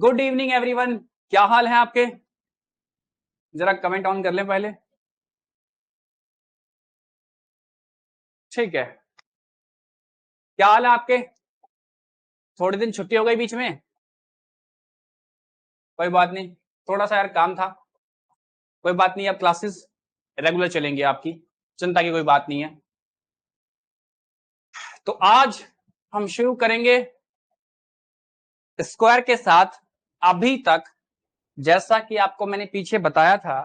Good evening everyone, क्या हाल है आपके? जरा कमेंट ऑन कर लें पहले। ठीक है, क्या हाल है आपके? थोड़े दिन छुट्टी हो गई बीच में, कोई बात नहीं, थोड़ा सा यार काम था, कोई बात नहीं। अब क्लासेस रेगुलर चलेंगी आपकी, चिंता की कोई बात नहीं है। तो आज हम शुरू करेंगे स्क्वायर के साथ। अभी तक जैसा कि आपको मैंने पीछे बताया था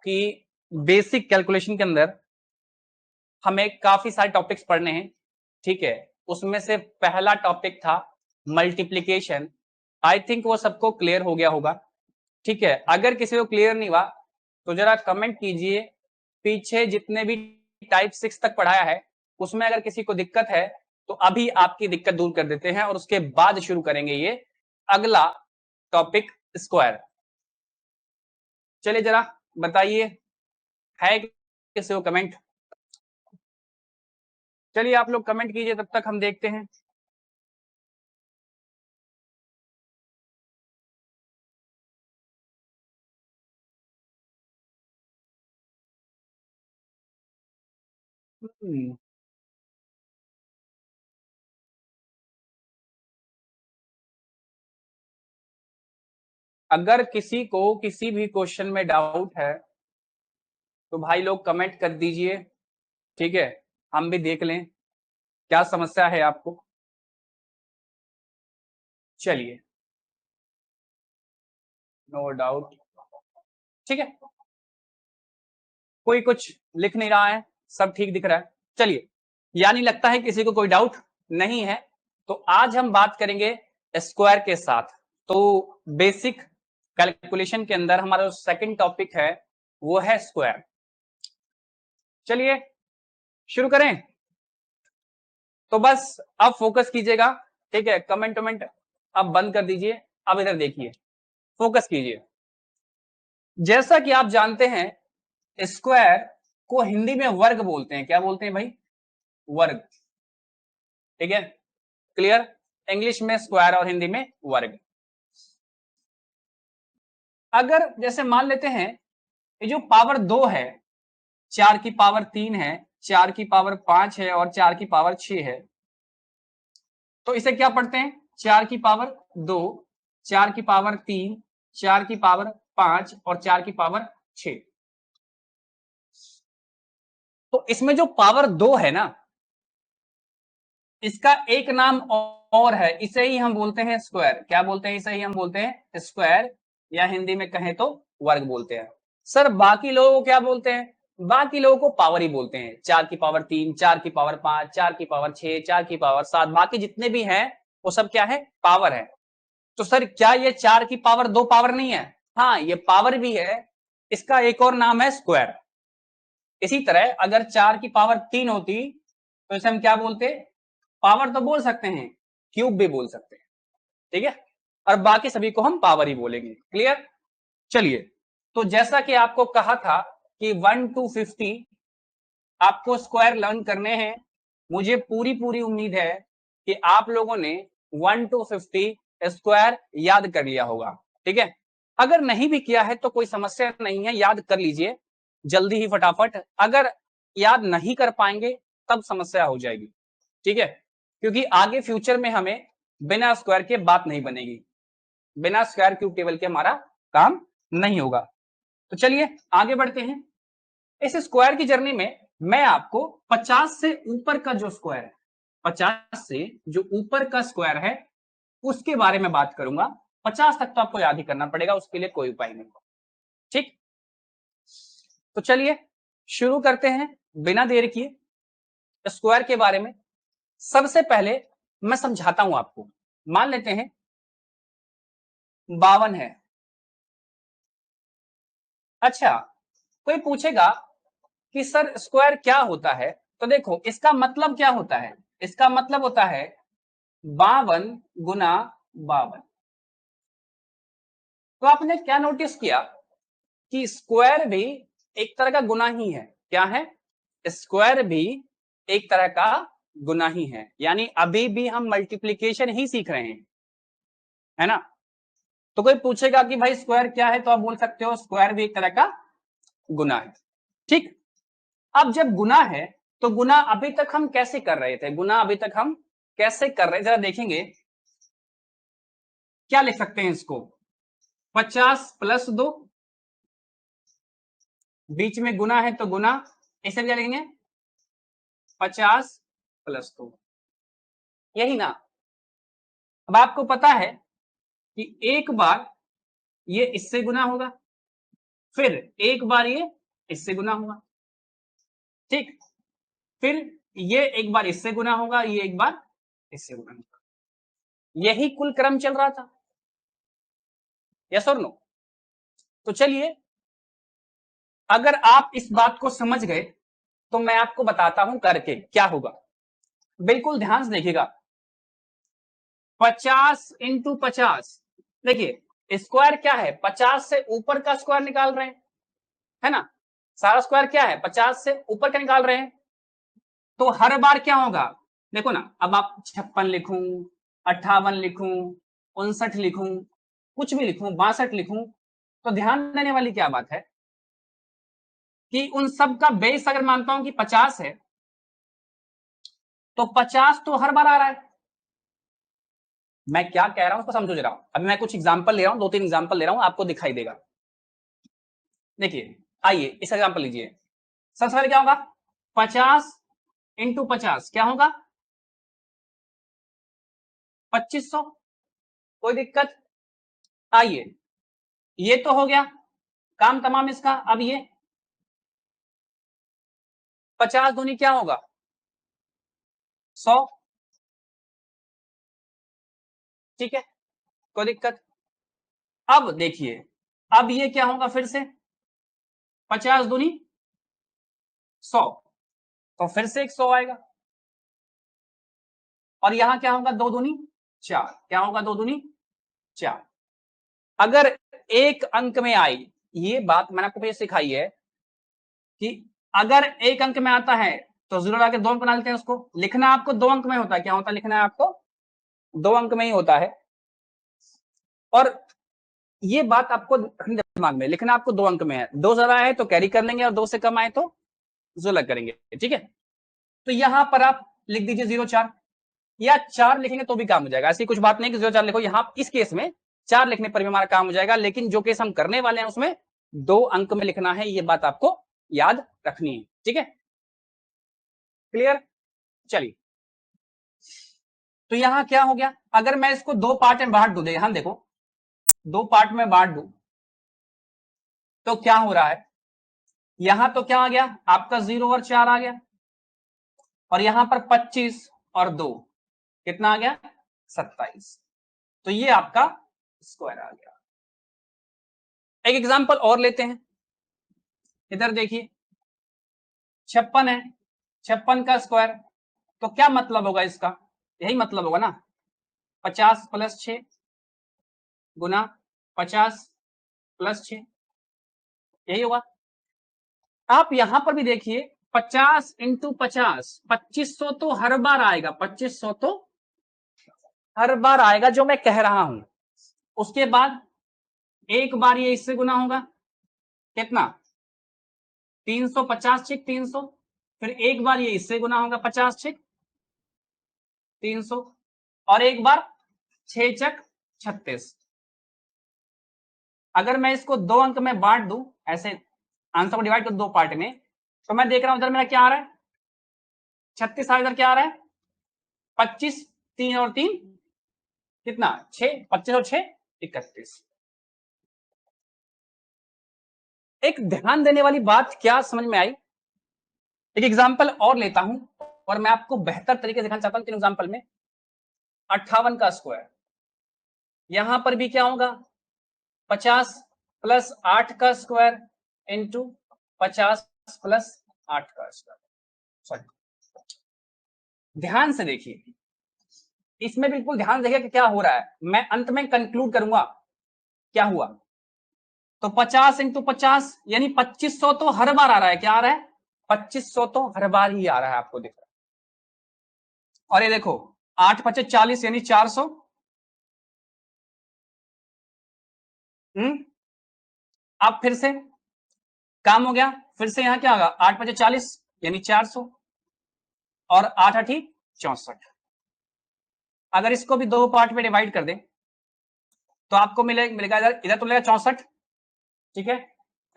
कि बेसिक कैलकुलेशन के अंदर हमें काफी सारे टॉपिक्स पढ़ने हैं, ठीक है। उसमें से पहला टॉपिक था मल्टीप्लीकेशन। आई थिंक वो सबको क्लियर हो गया होगा, ठीक है। अगर किसी को क्लियर नहीं हुआ तो जरा कमेंट कीजिए। पीछे जितने भी टाइप 6 तक पढ़ाया है उसमें अगर किसी को दिक्कत है तो अभी आपकी दिक्कत दूर कर देते हैं और उसके बाद शुरू करेंगे ये अगला टॉपिक स्क्वायर। चलिए जरा बताइए, है किसी को कमेंट? चलिए आप लोग कमेंट कीजिए, तब तक हम देखते हैं। अगर किसी को किसी भी क्वेश्चन में डाउट है तो भाई लोग कमेंट कर दीजिए, ठीक है। हम भी देख लें क्या समस्या है आपको। चलिए, नो डाउट, ठीक है। कोई कुछ लिख नहीं रहा है, सब ठीक दिख रहा है। चलिए, यानी लगता है किसी को कोई डाउट नहीं है। तो आज हम बात करेंगे स्क्वायर के साथ। तो बेसिक कैलकुलेशन के अंदर हमारा जो सेकंड टॉपिक है वो है स्क्वायर। चलिए शुरू करें। तो बस अब फोकस कीजिएगा, ठीक है। कमेंट वमेंट अब बंद कर दीजिए, अब इधर देखिए, फोकस कीजिए। जैसा कि आप जानते हैं स्क्वायर को हिंदी में वर्ग बोलते हैं। क्या बोलते हैं भाई? वर्ग, ठीक है। क्लियर? इंग्लिश में स्क्वायर और हिंदी में वर्ग। अगर जैसे मान लेते हैं ये जो पावर 2 है, 4 की पावर 3 है, 4 की पावर 5 है और 4 की पावर 6 है, तो इसे क्या पढ़ते हैं? 4 की पावर 2, 4 की पावर 3, 4 की पावर 5 और 4 की पावर 6। तो इसमें जो पावर 2 है ना, इसका एक नाम और है, इसे ही हम बोलते हैं स्क्वायर। क्या बोलते हैं? इसे ही हम बोलते हैं स्क्वायर, या हिंदी में कहें तो वर्ग बोलते हैं। सर बाकी लोगों को क्या बोलते हैं? बाकी लोगों को पावर ही बोलते हैं। 4 की पावर 3, 4 की पावर 5, 4 की पावर 6, 4 की पावर 7, बाकी जितने भी हैं वो सब क्या है? पावर है। तो सर क्या ये 4 की पावर 2 पावर नहीं है? हाँ, ये पावर भी है, इसका एक और नाम है स्क्वायर। इसी तरह अगर 4 की पावर 3 होती तो इसे हम क्या बोलते? पावर तो बोल सकते हैं, क्यूब भी बोल सकते हैं, ठीक है। और बाकी सभी को हम पावर ही बोलेंगे। क्लियर? चलिए, तो जैसा कि आपको कहा था कि 1 to 50 आपको स्क्वायर लर्न करने हैं। मुझे पूरी पूरी उम्मीद है कि आप लोगों ने 1 to 50 स्क्वायर याद कर लिया होगा, ठीक है। अगर नहीं भी किया है तो कोई समस्या नहीं है, याद कर लीजिए जल्दी ही फटाफट। अगर याद नहीं कर पाएंगे तब समस्या हो जाएगी, ठीक है। क्योंकि आगे फ्यूचर में हमें बिना स्क्वायर के बात नहीं बनेगी, बिना स्क्वायर क्यूब टेबल के हमारा काम नहीं होगा। तो चलिए आगे बढ़ते हैं। इस स्क्वायर की जर्नी में मैं आपको 50 से ऊपर का जो स्क्वायर है, 50 से जो ऊपर का स्क्वायर है उसके बारे में बात करूंगा। 50 तक तो आपको याद ही करना पड़ेगा, उसके लिए कोई उपाय नहीं, ठीक। तो चलिए शुरू करते हैं बिना देर किए स्क्वायर के बारे में। सबसे पहले मैं समझाता हूं आपको। मान लेते हैं 52 है। अच्छा, कोई पूछेगा कि सर स्क्वायर क्या होता है? तो देखो इसका मतलब क्या होता है। इसका मतलब होता है 52 गुना 52। तो आपने क्या नोटिस किया कि स्क्वायर भी एक तरह का गुना ही है। क्या है? स्क्वायर भी एक तरह का गुना ही है, यानी अभी भी हम मल्टीप्लीकेशन ही सीख रहे हैं, है ना। तो कोई पूछेगा कि भाई स्क्वायर क्या है, तो आप बोल सकते हो स्क्वायर भी एक तरह का गुना है। ठीक, अब जब गुना है तो गुना अभी तक हम कैसे कर रहे थे, गुना अभी तक हम कैसे कर रहे हैं जरा देखेंगे। क्या लिख सकते हैं इसको, 50+2, बीच में गुना है तो गुना, इसे क्या लिखेंगे 50+2, यही ना। अब आपको पता है कि एक बार ये इससे गुना होगा, फिर एक बार ये इससे गुना होगा, ठीक, फिर ये एक बार इससे गुना होगा, ये एक बार इससे गुना होगा, यही कुल क्रम चल रहा था। यस और नो? तो चलिए, अगर आप इस बात को समझ गए तो मैं आपको बताता हूं करके क्या होगा। बिल्कुल ध्यान से देखिएगा, 50 × 50, देखिए स्क्वायर क्या है, 50 से ऊपर का स्क्वायर निकाल रहे हैं, है ना। सारा स्क्वायर क्या है, 50 से ऊपर का निकाल रहे हैं, तो हर बार क्या होगा, देखो ना, अब आप 56 लिखूं, 58 लिखूं, 59 लिखूं, कुछ भी लिखूं, 62 लिखूं, तो ध्यान देने वाली क्या बात है कि उन सब का बेस अगर मानता हूं कि 50 है, तो 50 तो हर बार आ रहा है। मैं क्या कह रहा हूं उसको समझो जरा। अभी मैं कुछ एग्जांपल ले रहा हूं, 2-3 एग्जांपल ले रहा हूं, आपको दिखाई देगा। देखिए, आइए इस एग्जांपल लीजिए। सबसे पहले क्या होगा, 50 × 50 क्या होगा, 2500, कोई दिक्कत। आइए, ये तो हो गया काम तमाम इसका। अब ये 50 दूनी क्या होगा, 100, ठीक है, कोई दिक्कत। अब देखिए, अब ये क्या होगा, फिर से 50 दूनी 100, तो फिर से एक 100 आएगा, और यहां क्या होगा, 2 दूनी 4, क्या होगा, 2 दूनी 4। अगर एक अंक में आई, ये बात मैंने आपको सिखाई है कि अगर एक अंक में आता है तो जीरो लगा के 2 अंक बना लेते हैं, उसको लिखना आपको 2 अंक में होता है, क्या होता है, लिखना है आपको 2 अंक में ही होता है। और ये बात आपको दिमाग में लिखना, आपको 2 अंक में है, 2 ज्यादा है तो कैरी कर लेंगे, और 2 से कम आए तो जो अलग करेंगे, ठीक है। तो यहां पर आप लिख दीजिए 0,4, या 4 लिखेंगे तो भी काम हो जाएगा, ऐसी कुछ बात नहीं कि 0,4 लिखो। यहां इस केस में 4 लिखने पर भी हमारा काम हो जाएगा, लेकिन जो केस हम करने वाले हैं उसमें 2 अंक में लिखना है, ये बात आपको याद रखनी है, ठीक है, क्लियर। चलिए, तो यहां क्या हो गया, अगर मैं इसको 2 पार्ट में बांट दूं, ध्यान देखो, 2 पार्ट में बांट दूं तो क्या हो रहा है, यहां तो क्या आ गया आपका 0 और 4 आ गया, और यहां पर 25 और 2 कितना आ गया, 27, तो ये आपका स्क्वायर आ गया। एक एग्जांपल और लेते हैं, इधर देखिए, 56 है, 56 का स्क्वायर, तो क्या मतलब होगा इसका, यही मतलब होगा ना, 50+6 गुना 50+6, यही होगा। आप यहां पर भी देखिए, 50 × 50, 2500 तो हर बार आएगा, 2500 तो हर बार आएगा जो मैं कह रहा हूं। उसके बाद एक बार ये इससे गुना होगा, कितना, 350 छिक 300, फिर एक बार ये इससे गुना होगा, 50 छिक 300, और एक बार 6 चक 36। अगर मैं इसको 2 अंक में बांट दूं, ऐसे आंसर को डिवाइड कर 2 पार्ट में, तो मैं देख रहा हूं इधर मेरा क्या आ रहा है, 36 इधर क्या आ रहा है, 25, 3 और 3 कितना, 6, 25 और 6 31। एक ध्यान देने वाली बात क्या समझ में आई, एक एग्जांपल और लेता हूं, और मैं आपको बेहतर तरीके से दिखाना चाहता हूं। 3 एग्जांपल में 58 का स्क्वायर, यहां पर भी क्या होगा, 50+8 का स्क्वायर इंटू 50+8 का स्क्वायर। सॉरी, ध्यान से देखिए, इसमें बिल्कुल ध्यान देखिए कि क्या हो रहा है, मैं अंत में कंक्लूड करूंगा क्या हुआ। तो 50 × 50 यानी 2500 तो हर बार आ रहा है, क्या आ रहा है, 2500 तो हर बार ही आ रहा है, आपको दिख रहा है। और ये देखो 8×5 = 40 यानी 400, अब फिर से काम हो गया, फिर से यहां क्या होगा, 8×5 = 40 यानी 400 और 8×8 = 64। अगर इसको भी दो पार्ट में डिवाइड कर दे तो आपको मिलेगा इधर इधर तो मिलेगा 64, ठीक है,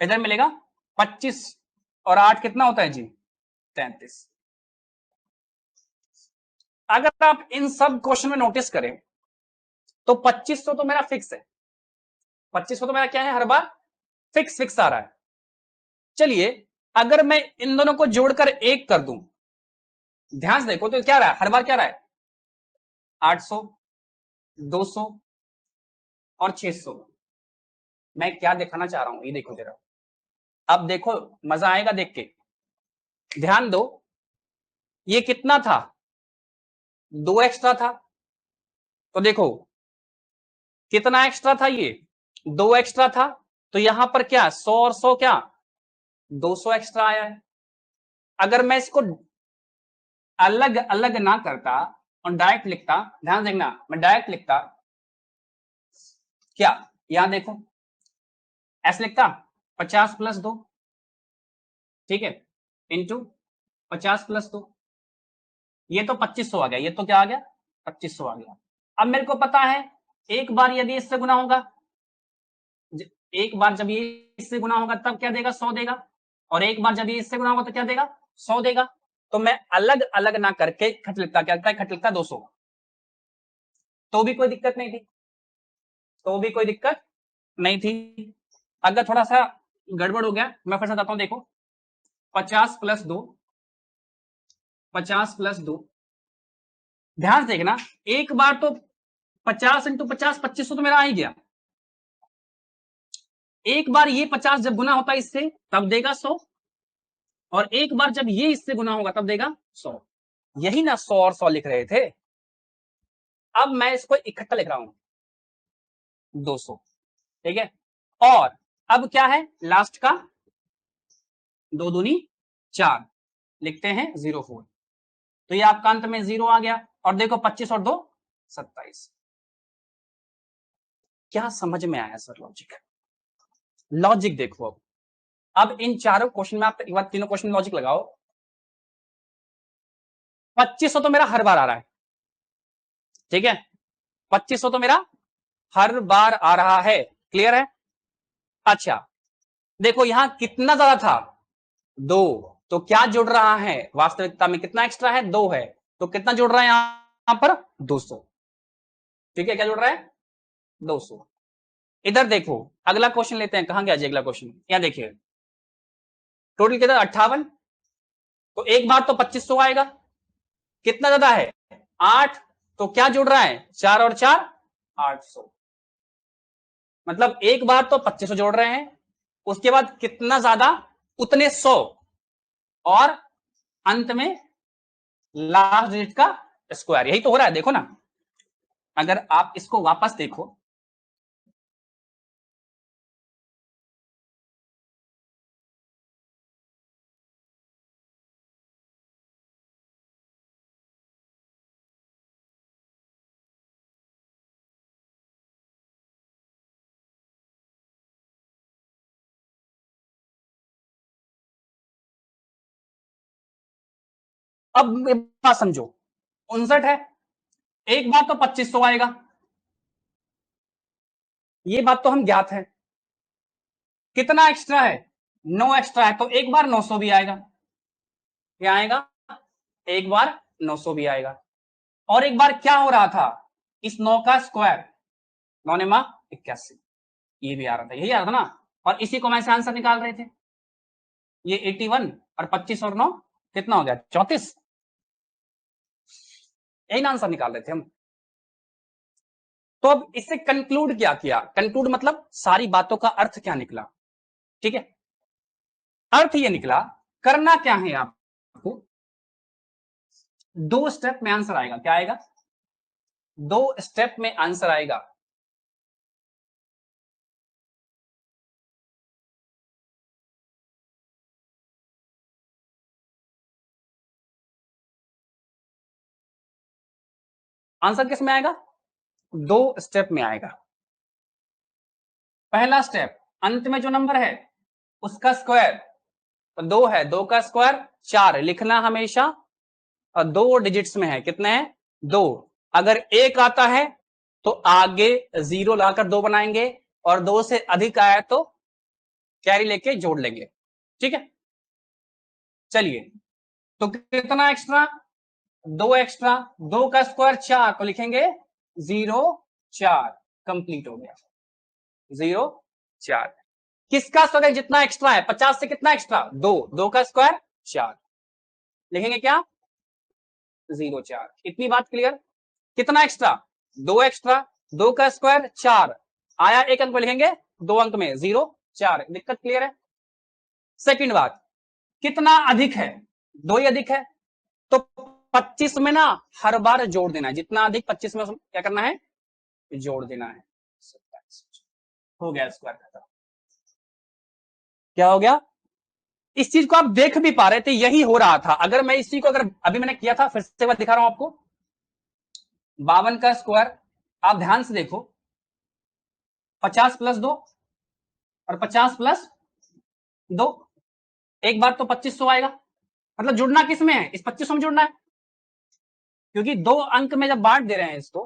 इधर मिलेगा 25 और 8 कितना होता है जी, 33। अगर आप इन सब क्वेश्चन में नोटिस करें तो 2500 तो मेरा फिक्स है, 2500 तो मेरा क्या है, हर बार फिक्स फिक्स आ रहा है। चलिए अगर मैं इन दोनों को जोड़कर एक कर दूं, ध्यान से देखो तो क्या रहा है, हर बार क्या रहा है, 800, 200 और 600। मैं क्या दिखाना चाह रहा हूं ये देखो जरा, अब देखो मजा आएगा देख के, ध्यान दो, ये कितना था, 2 एक्स्ट्रा था, तो देखो कितना एक्स्ट्रा था, ये 2 एक्स्ट्रा था, तो यहां पर क्या 100 और 100 क्या 200 एक्स्ट्रा आया है। अगर मैं इसको अलग अलग ना करता और डायरेक्ट लिखता, ध्यान देखना, मैं डायरेक्ट लिखता क्या, यहां देखो ऐसे लिखता 50 + 2, ठीक है, इंटू 50 + 2, ये तो 2500 आ गया, ये तो क्या आ गया 2500 आ गया। अब मेरे को पता है एक बार यदि इससे गुना होगा, एक बार जब ये इससे गुना होगा तब क्या देगा 100 देगा, और एक बार जब ये इससे गुना होगा तो क्या देगा 100 देगा। तो मैं अलग अलग ना करके खट लिखता, क्या लिखता है, खट लिखता 200, तो भी कोई दिक्कत नहीं थी, तो भी कोई दिक्कत नहीं थी। अगर थोड़ा सा गड़बड़ हो गया मैं फिर से बताता हूं, देखो 50 + 2, 50 + 2, ध्यान से देखना, एक बार तो 50 × 50 2500 तो मेरा आ ही गया, एक बार ये 50 जब गुना होता है इससे तब देगा 100, और एक बार जब ये इससे गुना होगा तब देगा 100, यही ना 100 और 100 लिख रहे थे। अब मैं इसको इकट्ठा लिख रहा हूं 200, ठीक है, और अब क्या है लास्ट का 2 दूनी 4, लिखते हैं 04, तो ये आपका अंत में 0 आ गया, और देखो 25 और 2 27। क्या समझ में आया सर लॉजिक, लॉजिक देखो अब इन चारों क्वेश्चन में आप एक बार तीनों क्वेश्चन में लॉजिक लगाओ, 2500 तो मेरा हर बार आ रहा है, ठीक है, 2500 तो मेरा हर बार आ रहा है, क्लियर है। अच्छा देखो यहां कितना ज्यादा था, 2, तो क्या जुड़ रहा है वास्तविकता में, कितना एक्स्ट्रा है 2 है, तो कितना जुड़ रहा है यहां पर 200, ठीक है, क्या जुड़ रहा है 200। इधर देखो अगला क्वेश्चन लेते हैं, कहां गया जी अगला क्वेश्चन, यहां देखिए टोटल कितना 58, तो एक बार तो 2500 आएगा, कितना ज्यादा है 8, तो क्या जुड़ रहा है 4 और 4 800, मतलब एक बार तो 2500 जोड़ रहे हैं, उसके बाद कितना ज्यादा उतने 100, और अंत में लास्ट डिजिट का स्क्वायर, यही तो हो रहा है, देखो ना, अगर आप इसको वापस देखो, अब बात समझो, 59 है, एक बार तो 2500 आएगा, ये बात तो हम ज्ञात है, कितना एक्स्ट्रा है 9 एक्स्ट्रा है, तो एक बार 900 भी आएगा, क्या आएगा, एक बार 900 भी आएगा, और एक बार क्या हो रहा था, इस 9 का स्क्वायर 9 ने 81, ये भी आ रहा था, यही आ रहा था ना, और इसी को मैं से आंसर निकाल रहे थे, ये 81 और 25 और 9 कितना हो गया 34, यही ना आंसर निकाल रहे थे हम। तो अब इससे कंक्लूड क्या किया, कंक्लूड मतलब सारी बातों का अर्थ क्या निकला, ठीक है, अर्थ ये निकला, करना क्या है आपको, 2 स्टेप में आंसर आएगा, क्या आएगा 2 स्टेप में आंसर आएगा। आंसर किस में आएगा 2 स्टेप में आएगा। पहला स्टेप, अंत में जो नंबर है उसका स्क्वायर, तो 2 है, 2 का स्क्वायर 4 लिखना हमेशा, और 2 डिजिट्स में है, कितने हैं 2। अगर 1 आता है तो आगे 0 लाकर 2 बनाएंगे, और 2 से अधिक आया तो कैरी लेके जोड़ लेंगे, ठीक है। चलिए, तो कितना एक्स्ट्रा, 2 एक्स्ट्रा, 2 का स्क्वायर 4, तो लिखेंगे 0 4, कंप्लीट हो गया, 0 4। किसका स्क्वायर जितना एक्स्ट्रा है, 50 से कितना एक्स्ट्रा 2, 2 का स्क्वायर 4, लिखेंगे क्या 0 4। इतनी बात क्लियर। कितना एक्स्ट्रा, 2 एक्स्ट्रा, 2 का स्क्वायर 4 आया, एक अंक में लिखेंगे 2 अंक में 0 4, दिक्कत क्लियर है। सेकंड बात, कितना अधिक है, 2 ही अधिक है, तो 25 में ना हर बार जोड़ देना है, जितना अधिक 25 में क्या करना है, जोड़ देना है। हो गया स्क्वायर खत्म। क्या हो गया, इस चीज को आप देख भी पा रहे थे, यही हो रहा था। अगर मैं इस चीज को, अगर अभी मैंने किया था, फिर से बात दिखा रहा हूं आपको, 52 का स्क्वायर, आप ध्यान से देखो, 50 प्लस 2 और 50 प्लस 2, एक बार तो 2500 आएगा, मतलब जुड़ना किस में है, इस 2500 में जुड़ना है, क्योंकि 2 अंक में जब बांट दे रहे हैं इसको,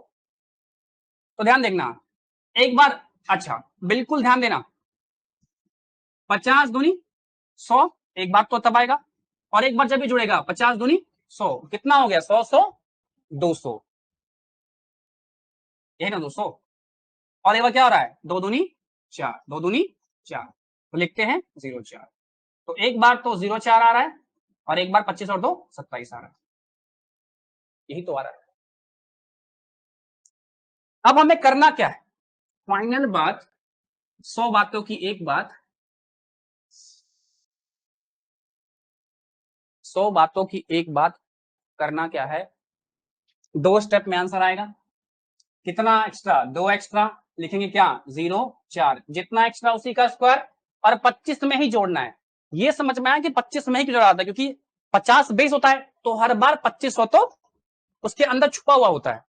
तो ध्यान देखना एक बार, अच्छा बिल्कुल ध्यान देना, 50 दूनी 100, एक बार तो तब आएगा, और एक बार जब भी जुड़ेगा 50 दूनी 100, कितना हो गया 100 100 200, यही ना 200, और एक बार क्या हो रहा है 2 दूनी 4, 2 दूनी 4, तो लिखते हैं 0 4। तो एक बार तो 0 4 आ रहा है, और एक बार 25 और 2 27 आ रहा है, यही तो आ रहा है। अब हमें करना क्या है, फाइनल बात, 100 बातों की एक बात, 100 बातों की एक बात, करना क्या है, 2 स्टेप में आंसर आएगा। कितना एक्स्ट्रा, 2 एक्स्ट्रा, लिखेंगे क्या 0 4, जितना एक्स्ट्रा उसी का स्क्वायर, और 25 में ही जोड़ना है। ये समझ में आया कि 25 में ही जोड़ा था, क्योंकि 50 बेस होता है, तो हर बार 25 हो तो उसके अंदर छुपा हुआ होता है।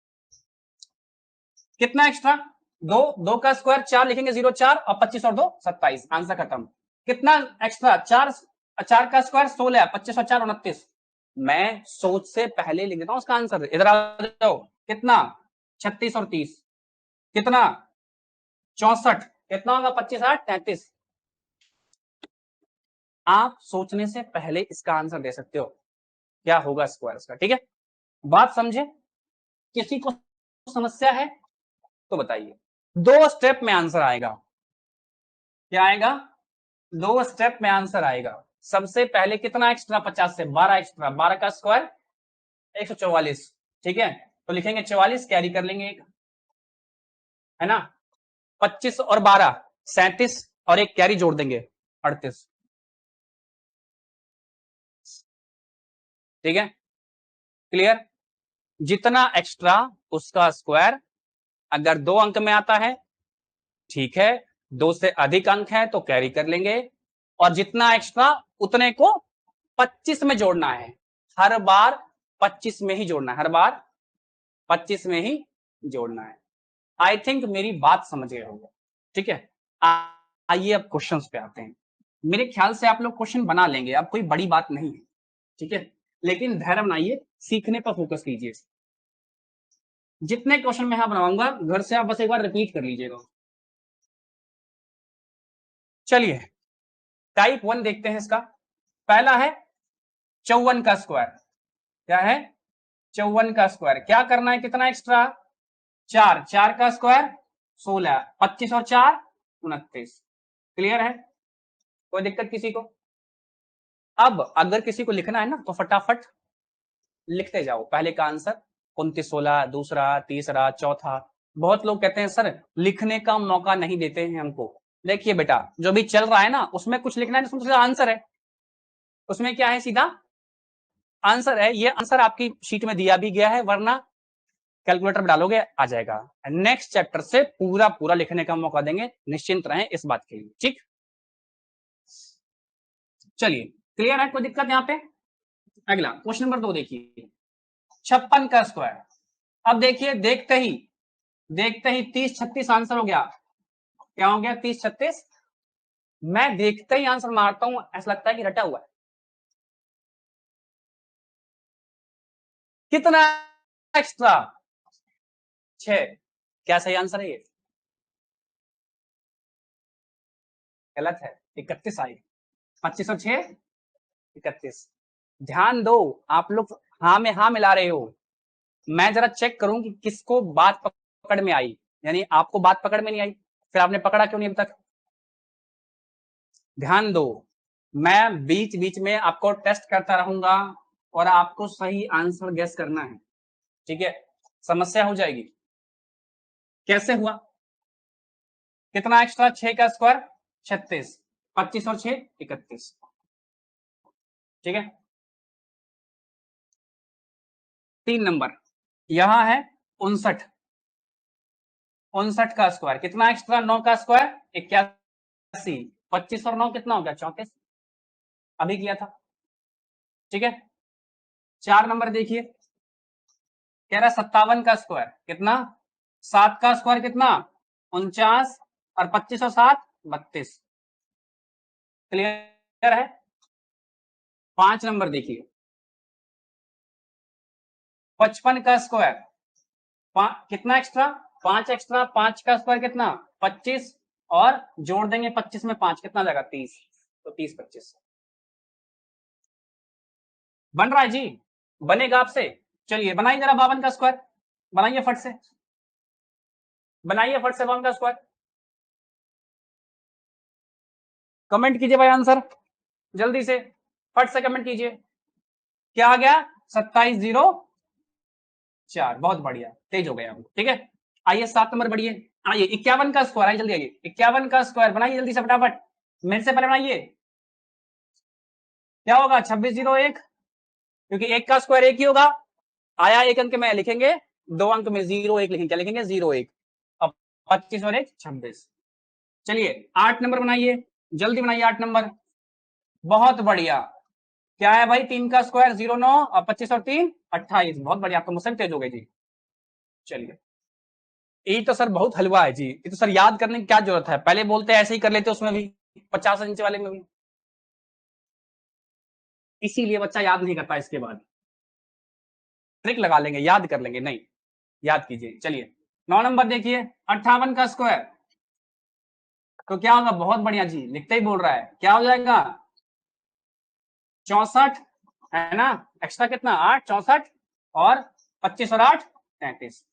कितना एक्स्ट्रा, 2, 2 का स्क्वायर 4, लिखेंगे 0 4, और 25 और 2 27, आंसर खत्म। कितना एक्स्ट्रा, 4, 4 का स्क्वायर 16, 25 और 4 29। मैं सोच से पहले लिख देता हूं उसका आंसर, इधर आ जाओ, कितना 36 और 30, कितना 64, कितना होगा 25 8 33। आप सोचने से पहले इसका आंसर दे सकते हो, क्या होगा स्क्वायर का, ठीक है। बात समझे, किसी को समस्या है तो बताइए। 2 स्टेप में आंसर आएगा, क्या आएगा, 2 स्टेप में आंसर आएगा। सबसे पहले कितना एक्स्ट्रा, 50 से 12 एक्स्ट्रा, 12 का स्क्वायर 144, ठीक है, तो लिखेंगे 44, कैरी कर लेंगे एक, है ना, 25 और 12 37, और एक कैरी जोड़ देंगे 38, ठीक है, क्लियर। जितना एक्स्ट्रा उसका स्क्वायर, अगर 2 अंक में आता है ठीक है, 2 से अधिक अंक है तो कैरी कर लेंगे, और जितना एक्स्ट्रा उतने को 25 में जोड़ना है, हर बार 25 में ही जोड़ना है, हर बार 25 में ही जोड़ना है। आई थिंक मेरी बात समझ गए होंगे, ठीक है। आइए अब क्वेश्चंस पे आते हैं। मेरे ख्याल से आप लोग क्वेश्चन बना लेंगे, अब कोई बड़ी बात नहीं है, ठीक है, लेकिन धैर्य बनाइए, सीखने पर फोकस कीजिए। जितने क्वेश्चन मैं यहां बनाऊंगा, घर से आप बस एक बार रिपीट कर लीजिएगा। चलिए, टाइप 1 देखते हैं इसका। पहला है 54 का स्क्वायर, क्या है 54 का स्क्वायर, क्या करना है, कितना एक्स्ट्रा 4, 4 का स्क्वायर 16, 25 और 4 29, क्लियर है, कोई दिक्कत किसी को। अब अगर किसी को लिखना है ना, तो फटाफट लिखते जाओ, पहले का आंसर 29 16, दूसरा तीसरा चौथा। बहुत लोग कहते हैं सर लिखने का मौका नहीं देते हैं हमको। देखिए बेटा, जो भी चल रहा है ना उसमें कुछ लिखना है, उसमें सीधा आंसर है, उसमें क्या है, सीधा आंसर है। ये आंसर आपकी शीट में दिया भी गया है, वरना कैलकुलेटर में डालोगे आ जाएगा। नेक्स्ट चैप्टर से पूरा पूरा लिखने का मौका देंगे, निश्चिंत रहें इस बात के लिए, ठीक। चलिए, क्लियर है, कोई दिक्कत यहाँ पे। अगला क्वेश्चन नंबर 2 देखिए, 56 का स्क्वायर। अब देखिए, देखते ही 30 36 आंसर हो गया, क्या हो गया 30 36। मैं देखते ही आंसर मारता हूं, ऐसा लगता है कि रटा हुआ है। कितना एक्स्ट्रा 6। क्या सही आंसर है ये? गलत है, 31 आई। 25 और 6 31। ध्यान दो, आप लोग हाँ में हाँ मिला रहे हो। मैं जरा चेक करूं कि किसको बात पकड़ में आई, यानी आपको बात पकड़ में नहीं आई, फिर आपने पकड़ा क्यों नहीं अभी तक? ध्यान दो, मैं बीच बीच में आपको टेस्ट करता रहूंगा और आपको सही आंसर गेस करना है, ठीक है? समस्या हो जाएगी। कैसे हुआ? कितना एक्स्ट्रा? 6 का स्क्वायर 36, 25 और 6 31, ठीक है। 3 नंबर यहां है 59, 59 का स्क्वायर कितना एक्स्ट्रा? 9 का स्क्वायर 81, 25 और 9 कितना हो गया? 34, अभी किया था, ठीक है। 4 नंबर देखिए, कह रहा 57 का स्क्वायर कितना? 7 का स्क्वायर कितना? 49 और 25 और 7 32, क्लियर है। 5 नंबर देखिए, 55 का स्क्वायर कितना एक्स्ट्रा? 5 एक्स्ट्रा, 5 का स्क्वायर कितना? 25 और जोड़ देंगे 25 में 5 कितना जाएगा? 30, तो 30 25 बन रहा है जी, बनेगा आपसे। चलिए बनाइए जरा 52 का स्क्वायर, बनाइए फट से, बनाइए फट से 52 का स्क्वायर, कमेंट कीजिए भाई आंसर जल्दी से, फट से कमेंट कीजिए। क्या आ गया? 2704, बहुत बढ़िया, तेज हो गया हम, ठीक है। आइए 7 नंबर बढ़िए, आइए 51 का स्क्वायर, आइए जल्दी आइए, 51 का स्क्वायर बनाइए जल्दी से फटाफट, मेरे से पहले बनाइए। क्या होगा? 2601, क्योंकि एक का स्क्वायर एक ही होगा, आया एक अंक में लिखेंगे, 2 अंक में 01 लिखेंगे, क्या लिखेंगे? 01। अब 25 और 1 26। चलिए 8 नंबर बनाइए, जल्दी बनाइए 8 नंबर, बहुत बढ़िया। क्या है भाई? 3 का स्क्वायर 09 और 25 और 3 28, बहुत बढ़िया, आपको मुझसे तेज हो गई जी। चलिए ये तो सर बहुत हलवा है जी, ये तो सर याद करने की क्या जरूरत है, पहले बोलते ऐसे ही कर लेते उसमें भी, 50 इंच वाले में भी, इसीलिए बच्चा याद नहीं करता, इसके बाद ट्रिक लगा लेंगे, याद कर लेंगे, नहीं याद कीजिए। चलिए 9 नंबर देखिए, 58 का स्क्वायर, तो क्या होगा? बहुत बढ़िया जी, लिखते ही बोल रहा है, क्या हो जाएगा? 64 है ना, एक्स्ट्रा कितना? 8, 64 और 25 और 8 33,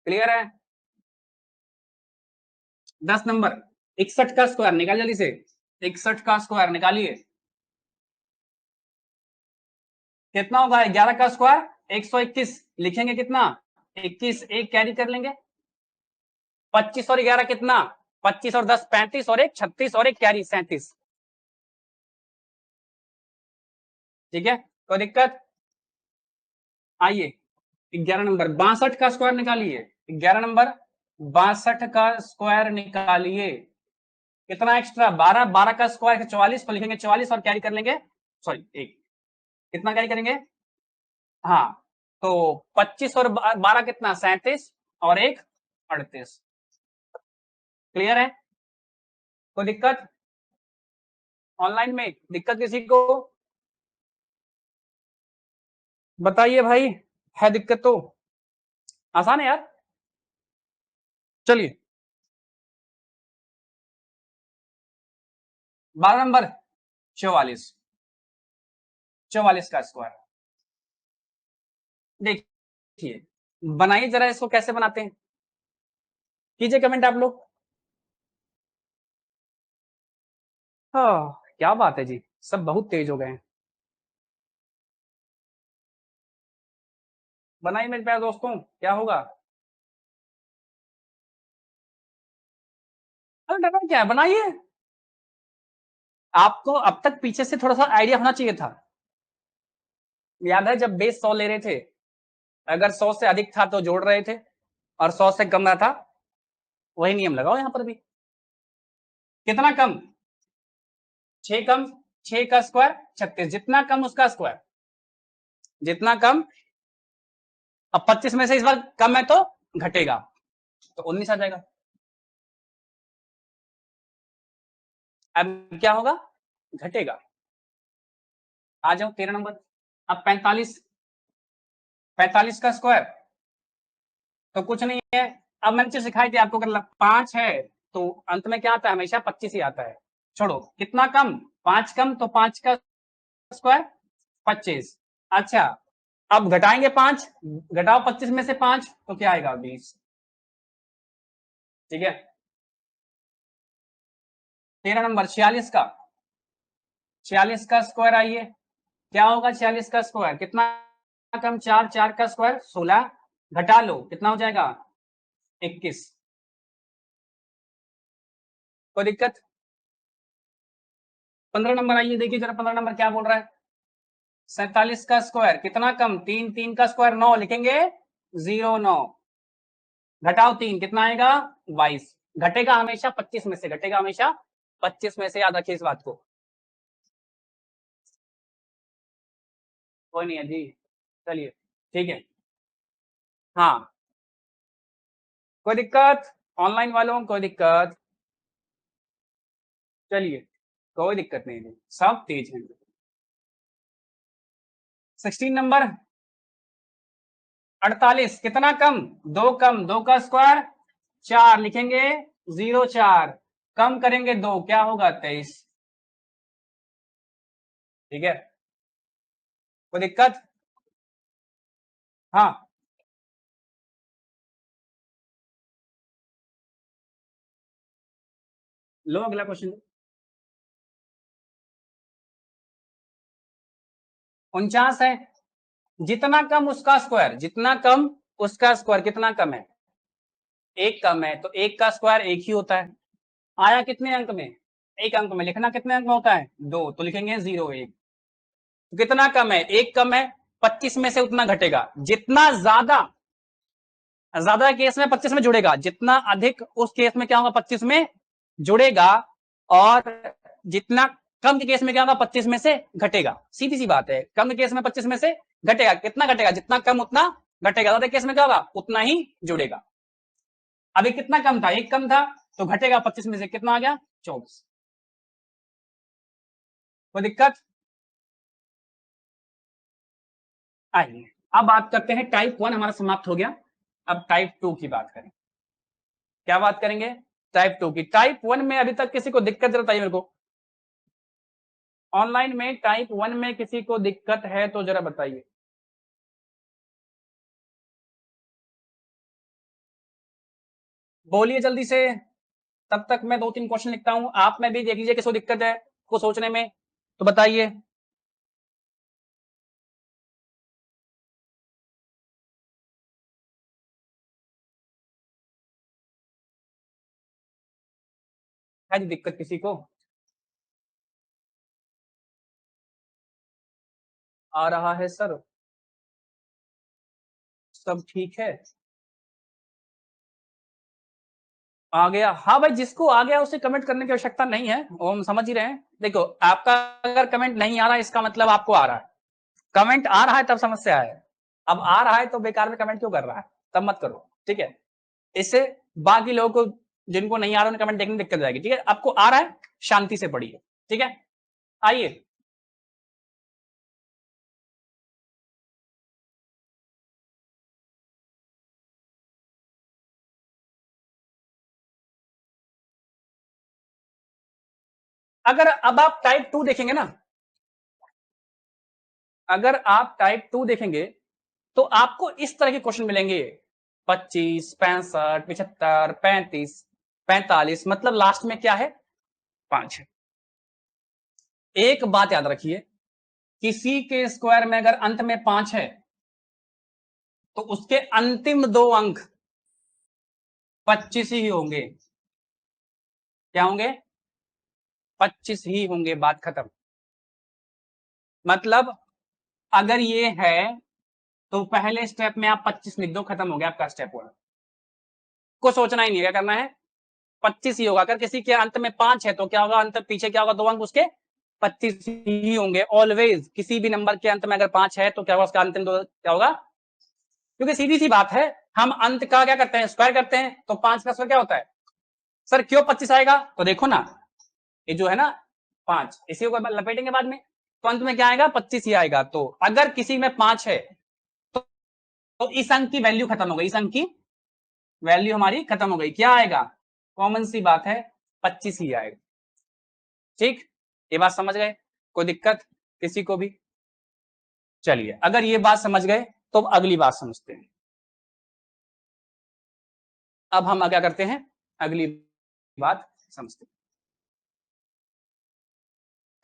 क्लियर है। 10 नंबर 61 का स्क्वायर निकाल जल्दी से, 61 का स्क्वायर निकालिए, कितना होगा? 11 का स्क्वायर 121, लिखेंगे कितना? 21, एक कैरी कर लेंगे, 25 और 11 कितना? 25 और 10 35 और 1 36 और 1 कैरी 37, ठीक है। कोई दिक्कत? आइए 11 नंबर 62 का स्क्वायर निकालिए, 11 नंबर 62 का स्क्वायर निकालिए, कितना एक्स्ट्रा? 12, 12 का स्क्वायर है 44, तो लिखेंगे 44 और कैरी कर लेंगे, सॉरी एक, कितना कैरी करेंगे? हाँ, तो 25 और 12 कितना? 37 और 1 38, क्लियर है। कोई दिक्कत? ऑनलाइन में दिक्कत किसी को? बताइए भाई, है दिक्कत तो? आसान है यार। चलिए 12 नंबर 44, 44 का स्क्वायर देखिए, बनाइए जरा इसको, कैसे बनाते हैं कीजिए कमेंट आप लोग। हाँ क्या बात है जी, सब बहुत तेज हो गए हैं। बनाइए मेरे प्यारे दोस्तों, क्या होगा? अरे डरना क्या है, बनाइए। आपको अब तक पीछे से थोड़ा सा आइडिया होना चाहिए था। याद है जब बेस 100 ले रहे थे, अगर 100 से अधिक था तो जोड़ रहे थे, और 100 से कम रहा था, वही नियम लगाओ यहां पर भी। कितना कम? 6 कम, 6 का स्क्वायर 36, जितना कम उसका स्क्वायर, जितना कम। अब 25 में से इस बार कम है तो घटेगा, तो 19 आ जाएगा, अब क्या होगा, घटेगा। आ जाओ 13 नंबर। अब 45 का स्क्वायर तो कुछ नहीं है। अब मैंने चीज सिखाई थी आपको, अगर 5 है तो अंत में क्या आता है, हमेशा 25 ही आता है। छोड़ो, कितना कम, 5 कम तो 5 का स्क्वायर 25। अच्छा, अब घटाएंगे 5, घटाओ 25 में से 5 तो क्या आएगा, 20। ठीक है। 13 नंबर 46 का स्क्वायर आइए, क्या होगा 46 का स्क्वायर, कितना कम, 4, 4 का स्क्वायर 16, घटा लो कितना हो जाएगा, 21। कोई दिक्कत। 15 नंबर आइए, देखिए जरा 15 नंबर क्या बोल रहा है। 47 का स्क्वायर कितना कम, 3, 3 का स्क्वायर 9, लिखेंगे 09, घटाओ 3 कितना आएगा, 22। घटेगा हमेशा 25 में से, घटेगा हमेशा 25 में से, याद रखिए इस बात को। कोई नहीं है जी, चलिए ठीक है। हाँ, कोई दिक्कत, ऑनलाइन वालों कोई दिक्कत, चलिए कोई दिक्कत नहीं है, सब तेज हैं। 16 नंबर 48 कितना कम, 2 कम, 2 का स्क्वायर 4, लिखेंगे 04, कम करेंगे 2 क्या होगा, 23। ठीक है, कोई दिक्कत। हाँ, लो अगला क्वेश्चन। 49 है, जितना कम उसका स्क्वायर, जितना कम उसका स्क्वायर, कितना कम है, एक कम है, तो एक का स्क्वायर एक ही होता है। आया कितने अंक में, एक अंक में, लिखना कितने अंक में होता है, 2, तो लिखेंगे 0, 1। कितना कम है, एक कम है, 25 में से उतना घटेगा, जितना ज्यादा, ज्यादा केस में 25 में जुड़ेगा, जितना अधिक उस केस में क्या होगा, 25 में जुड़ेगा, और जितना कम के केस में क्या होगा, 25 में से घटेगा। सीधी सी बात है, कम के केस में 25 में से घटेगा, कितना घटेगा, जितना कम उतना घटेगा, ज्यादा केस में क्या होगा, उतना ही जुड़ेगा। अभी कितना कम था, एक कम था, तो घटेगा 25 में से, कितना आ गया, 24। कोई दिक्कत। आइए अब बात करते हैं, टाइप 1 हमारा समाप्त हो गया, अब टाइप 2 की बात करें। क्या बात करेंगे, टाइप 2 की। टाइप 1 में अभी तक किसी को दिक्कत जरा बताइए मेरे को, ऑनलाइन में टाइप 1 में किसी को दिक्कत है तो जरा बताइए। बोलिए जल्दी से, तब तक मैं 2-3 क्वेश्चन लिखता हूं, आप में भी देख लीजिए किसी को दिक्कत है को सोचने में, तो बताइए। है जी दिक्कत किसी को, आ रहा है सर, सब ठीक है, आ गया, हाँ भाई जिसको आ गया उसे कमेंट करने की आवश्यकता नहीं है, वो हम समझ ही रहे हैं। देखो आपका अगर कमेंट नहीं आ रहा है इसका मतलब आपको आ रहा है, कमेंट आ रहा है तब समस्या है, अब आ रहा है तो बेकार में कमेंट क्यों कर रहा है, तब मत करो, ठीक है। इससे बाकी लोगों को जिनको नहीं आ रहा उन्हें कमेंट देखने में दिक्कत जाएगी, ठीक है। आपको आ रहा है, शांति से पढ़िए, ठीक है। आइए, अगर अब आप टाइप 2 देखेंगे ना, अगर आप टाइप 2 देखेंगे तो आपको इस तरह के क्वेश्चन मिलेंगे, 25, 65, 75, 35, 45, मतलब लास्ट में क्या है, 5 है। एक बात याद रखिए, किसी के स्क्वायर में अगर अंत में 5 है तो उसके अंतिम 2 अंक 25 ही होंगे, क्या होंगे, 25 ही होंगे, बात खत्म। मतलब अगर ये है तो पहले स्टेप में आप 25 लिख दो, खत्म हो गया आपका स्टेप 1, को सोचना ही नहीं है, क्या करना है, 25 ही होगा। अगर किसी के अंत में 5 है तो क्या होगा, अंत पीछे क्या होगा, 2 अंक उसके 25 ही होंगे ऑलवेज। किसी भी नंबर के अंत में अगर 5 है तो क्या होगा, उसका अंतिम 2 क्या होगा, क्योंकि सीधी सी बात है, हम अंत का क्या करते हैं, स्क्वायर करते हैं, तो 5 का स्क्वायर क्या होता है। सर क्यों 25 आएगा, तो देखो ना, ये जो है ना 5, इसी को लपेटेंगे बाद में, तो अंत में क्या आएगा 25 ही आएगा। तो अगर किसी में 5 है तो इस अंक की वैल्यू खत्म हो गई, इस अंक की वैल्यू हमारी खत्म हो गई। क्या आएगा, कॉमन सी बात है 25 ही आएगा। ठीक, ये बात समझ गए, कोई दिक्कत किसी को भी? चलिए, अगर ये बात समझ गए तो अगली बात समझते हैं। अब हम क्या करते हैं, अगली बात समझते हैं।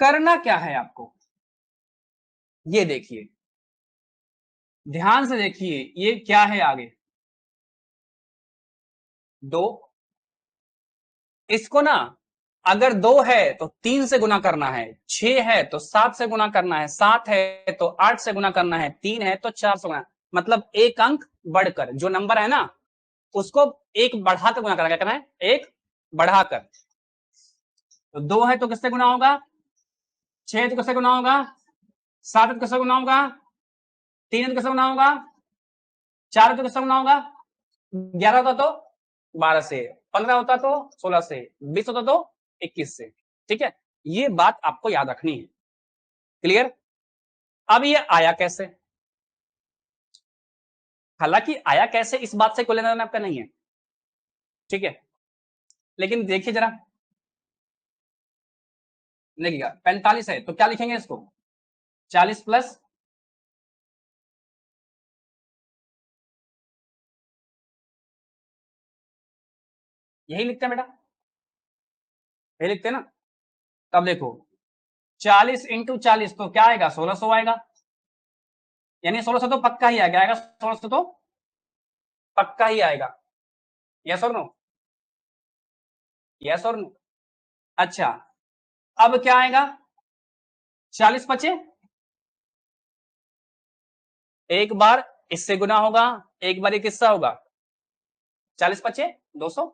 करना क्या है आपको, ये देखिए, ध्यान से देखिए, ये क्या है आगे 2, इसको ना अगर 2 है तो 3 से गुना करना है, 6 है तो 7 से गुना करना है, 7 है तो 8 से गुना करना है, 3 है तो 4 से गुना, मतलब एक अंक बढ़कर, जो नंबर है ना उसको एक बढ़ाकर गुना करना, क्या करना है, एक बढ़ाकर। तो 2 है तो किससे गुना होगा, 6 है तो किससे गुना होगा, 7 है तो किससे गुना होगा, 3 है तो किससे गुना होगा, 4 है तो किससे गुना होगा, 11 होता तो 12 से, 15 होता तो 16 से, 20 होता तो 21 से। ठीक है, ये बात आपको याद रखनी है। क्लियर? अब ये आया कैसे, हालांकि आया कैसे इस बात से कोई लेना देना आपका नहीं है, ठीक है, लेकिन देखिए जरा, देखिएगा 45 है तो क्या लिखेंगे इसको, 40 प्लस, यही लिखते हैं बेटा, यही लिखते हैं ना। तब देखो 40 इंटू 40 तो क्या आएगा, 1600 आएगा, यानी 1600 तो पक्का ही आएगा, 1600 तो पक्का ही आएगा। यस और नो, यस और नो। अच्छा, अब क्या आएगा, 40 पचे, एक बार इससे गुना होगा, एक बार ये किससा होगा, 40 पचे 200,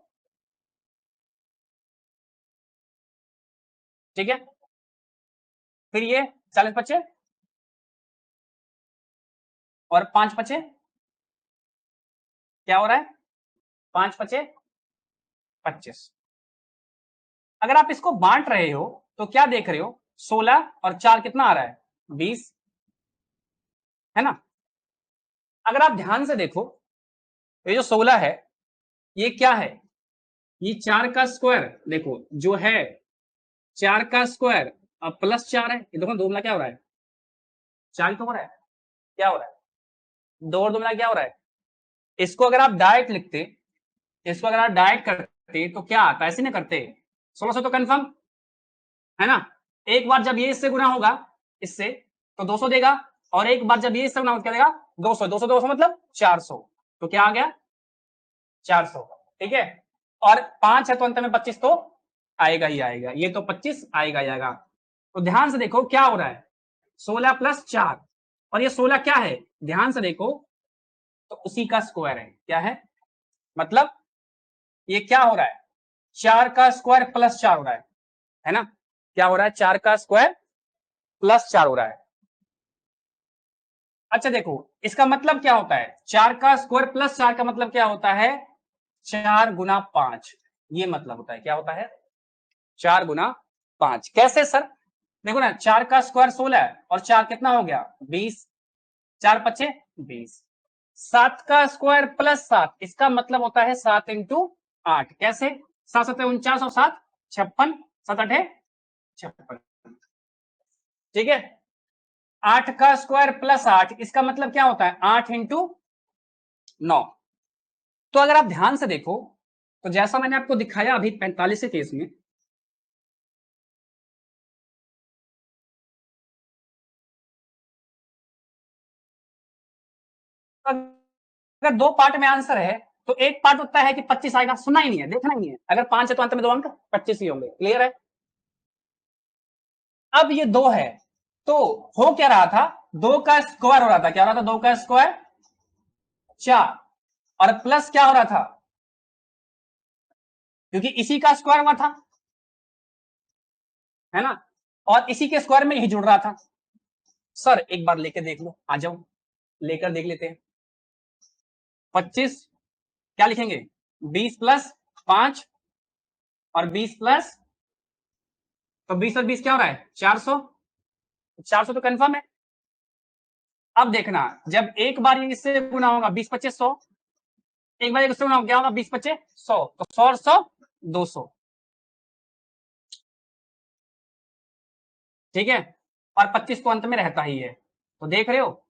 ठीक है, फिर ये 40 पचे और 5 पचे, क्या हो रहा है, 5 पचे 25। अगर आप इसको बांट रहे हो तो क्या देख रहे हो, 16 और 4 कितना आ रहा है, 20, है ना। अगर आप ध्यान से देखो, ये जो 16 है ये क्या है, ये 4 का स्क्वायर, देखो जो है 4 का स्क्वायर अब प्लस 4 है, ये देखो दो मिला क्या हो रहा है, 4 तो हो रहा है, क्या हो रहा है, 2 और 2 मिला क्या हो रहा है। इसको अगर आप डायरेक्ट लिखते, इसको अगर आप डायरेक्ट करते तो क्या आता है, ऐसे ना करते, 1600 तो कंफर्म है ना। एक बार जब ये इससे गुना होगा इससे तो 200 देगा, और एक बार जब ये इससे गुना होगा क्या देगा, 200, 200 200 मतलब 400, तो क्या आ गया 400, ठीक है। और 5 है तो अंत में 25 तो आएगा ही आएगा, ये तो 25 आएगा ही आएगा। तो ध्यान से देखो क्या हो रहा है, 16 प्लस 4, और ये 16 क्या है, ध्यान से देखो तो उसी का स्क्वायर है, क्या है, मतलब ये क्या हो रहा है, 4 का स्क्वायर प्लस 4 हो रहा है ना, क्या हो रहा है, 4 का स्क्वायर प्लस 4 हो रहा है। अच्छा देखो, इसका मतलब क्या होता है, 4 का स्क्वायर प्लस 4 का मतलब क्या होता है, 4 गुना 5, ये मतलब होता है, क्या होता है, 4 गुना 5। कैसे सर, देखो ना 4 का स्क्वायर 16 है और 4 कितना हो गया 20, 4 पचे 20, 7 का स्क्वायर प्लस 7, इसका मतलब होता है 7 इंटू 8, कैसे, 7 7 49 और 7 56, 7 8 56, ठीक है। 8 का स्क्वायर प्लस 8, इसका मतलब क्या होता है 8 इंटू 9। तो अगर आप ध्यान से देखो तो जैसा मैंने आपको दिखाया अभी 45 के केस में, अगर दो पार्ट में आंसर है तो एक पार्ट होता है कि 25 आएगा, सुनना ही नहीं है, देखना ही नहीं है, अगर 5 है तो अंत में 2 अंक 25 ही होंगे, क्लियर है। अब ये 2 है तो हो क्या रहा था, 2 का स्क्वायर हो रहा था, क्या हो रहा था, 2 का स्क्वायर 4, और प्लस क्या हो रहा था, क्योंकि इसी का स्क्वायर हुआ था, है ना, और इसी के स्क्वायर में यही जुड़ रहा था। सर एक बार लेकर देख लो, आ जाओ लेकर देख लेते हैं। 25 क्या लिखेंगे, 20 प्लस 5 और 20 प्लस तो 20 और 20 क्या हो रहा है 400, 400 तो कंफर्म है। अब देखना जब एक बार इससे गुना होगा 20 25 100, एक बार इससे गुना क्या होगा 20 25 100, तो 100 और 100 200, ठीक है। और 25 तो अंत में रहता ही है, तो देख रहे हो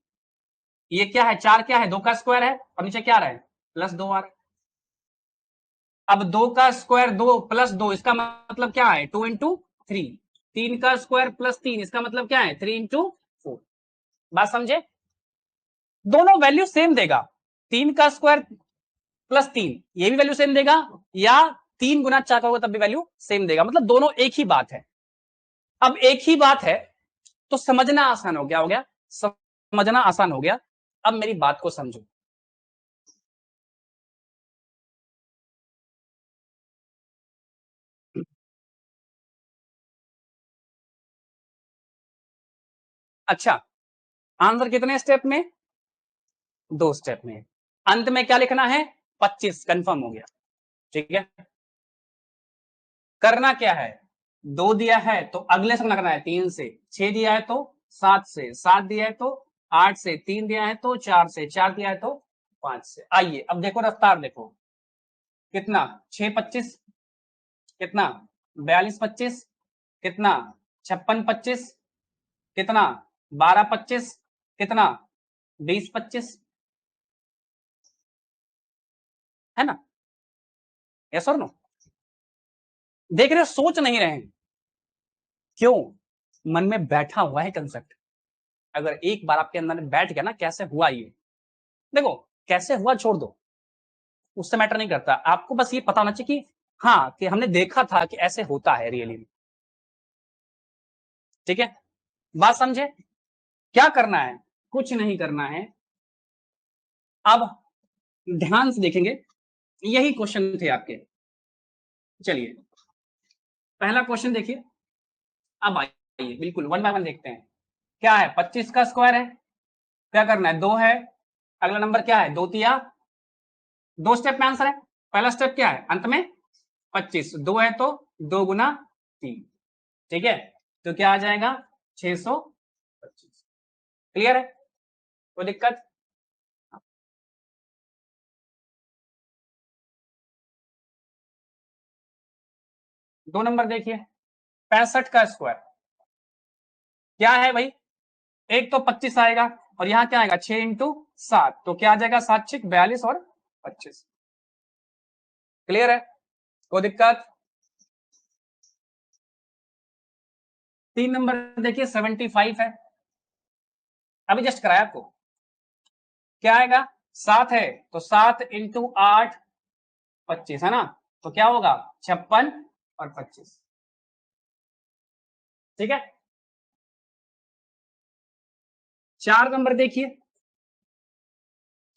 ये क्या है 4 क्या है 2 का स्क्वायर है और नीचे क्या रहा है प्लस 2 आ रहा है। अब 2 का स्क्वायर 2 प्लस 2 इसका मतलब क्या है 2 इंटू 3, 3 का स्क्वायर प्लस 3 इसका मतलब क्या है 3 इंटू 4। बात समझे, दोनों वैल्यू सेम देगा, 3 का स्क्वायर प्लस 3 ये भी वैल्यू सेम देगा, या 3 गुना 4 का होगा तब भी वैल्यू सेम देगा, मतलब दोनों एक ही बात है। अब एक ही बात है तो समझना आसान हो गया, समझना आसान हो गया। अब मेरी बात को समझो, अच्छा आंसर कितने स्टेप में 2 स्टेप में, अंत में क्या लिखना है 25 कंफर्म हो गया, ठीक है। करना क्या है 2 दिया है तो अगले से गुना करना है 3 से, 6 दिया है तो 7 से, 7 दिया है तो 8 से, 3 दिया है तो 4 से, 4 दिया है तो 5 से। आइए अब देखो रफ्तार देखो कितना 6 25 कितना 42 25 कितना 56 25 कितना 12 25 कितना 20 25, है ना, यस और नो। देख रहे हो सोच नहीं रहे हैं, क्यों मन में बैठा हुआ है कंसेप्ट, अगर एक बार आपके अंदर बैठ गया ना कैसे हुआ ये, देखो कैसे हुआ छोड़ दो उससे मैटर नहीं करता, आपको बस ये पता होना चाहिए कि हाँ कि हमने देखा था कि ऐसे होता है रियली में, ठीक है। बात समझे, क्या करना है कुछ नहीं करना है। अब ध्यान से देखेंगे, यही क्वेश्चन थे आपके, चलिए पहला क्वेश्चन देखिए। अब आइए बिल्कुल वन बाय वन देखते हैं, क्या है 25 का स्क्वायर है, क्या करना है 2 है, अगला नंबर क्या है 2 तिया, 2 स्टेप में आंसर है। पहला स्टेप क्या है अंत में 25, 2 है तो 2 गुना 3, ठीक है, तो क्या आ जाएगा 625, क्लियर है कोई दिक्कत। 2 नंबर देखिए 65 का स्क्वायर क्या है भाई, एक तो 25 आएगा और यहां क्या आएगा 6 इंटू 7, तो क्या आ जाएगा 7 6 42 और 25, क्लियर है कोई दिक्कत। 3 नंबर देखिए 75 है, अभी जस्ट कराया आपको, क्या आएगा 7 है तो 7 इंटू 8 25 है ना, तो क्या होगा 56 और 25, ठीक है। 4 नंबर देखिए,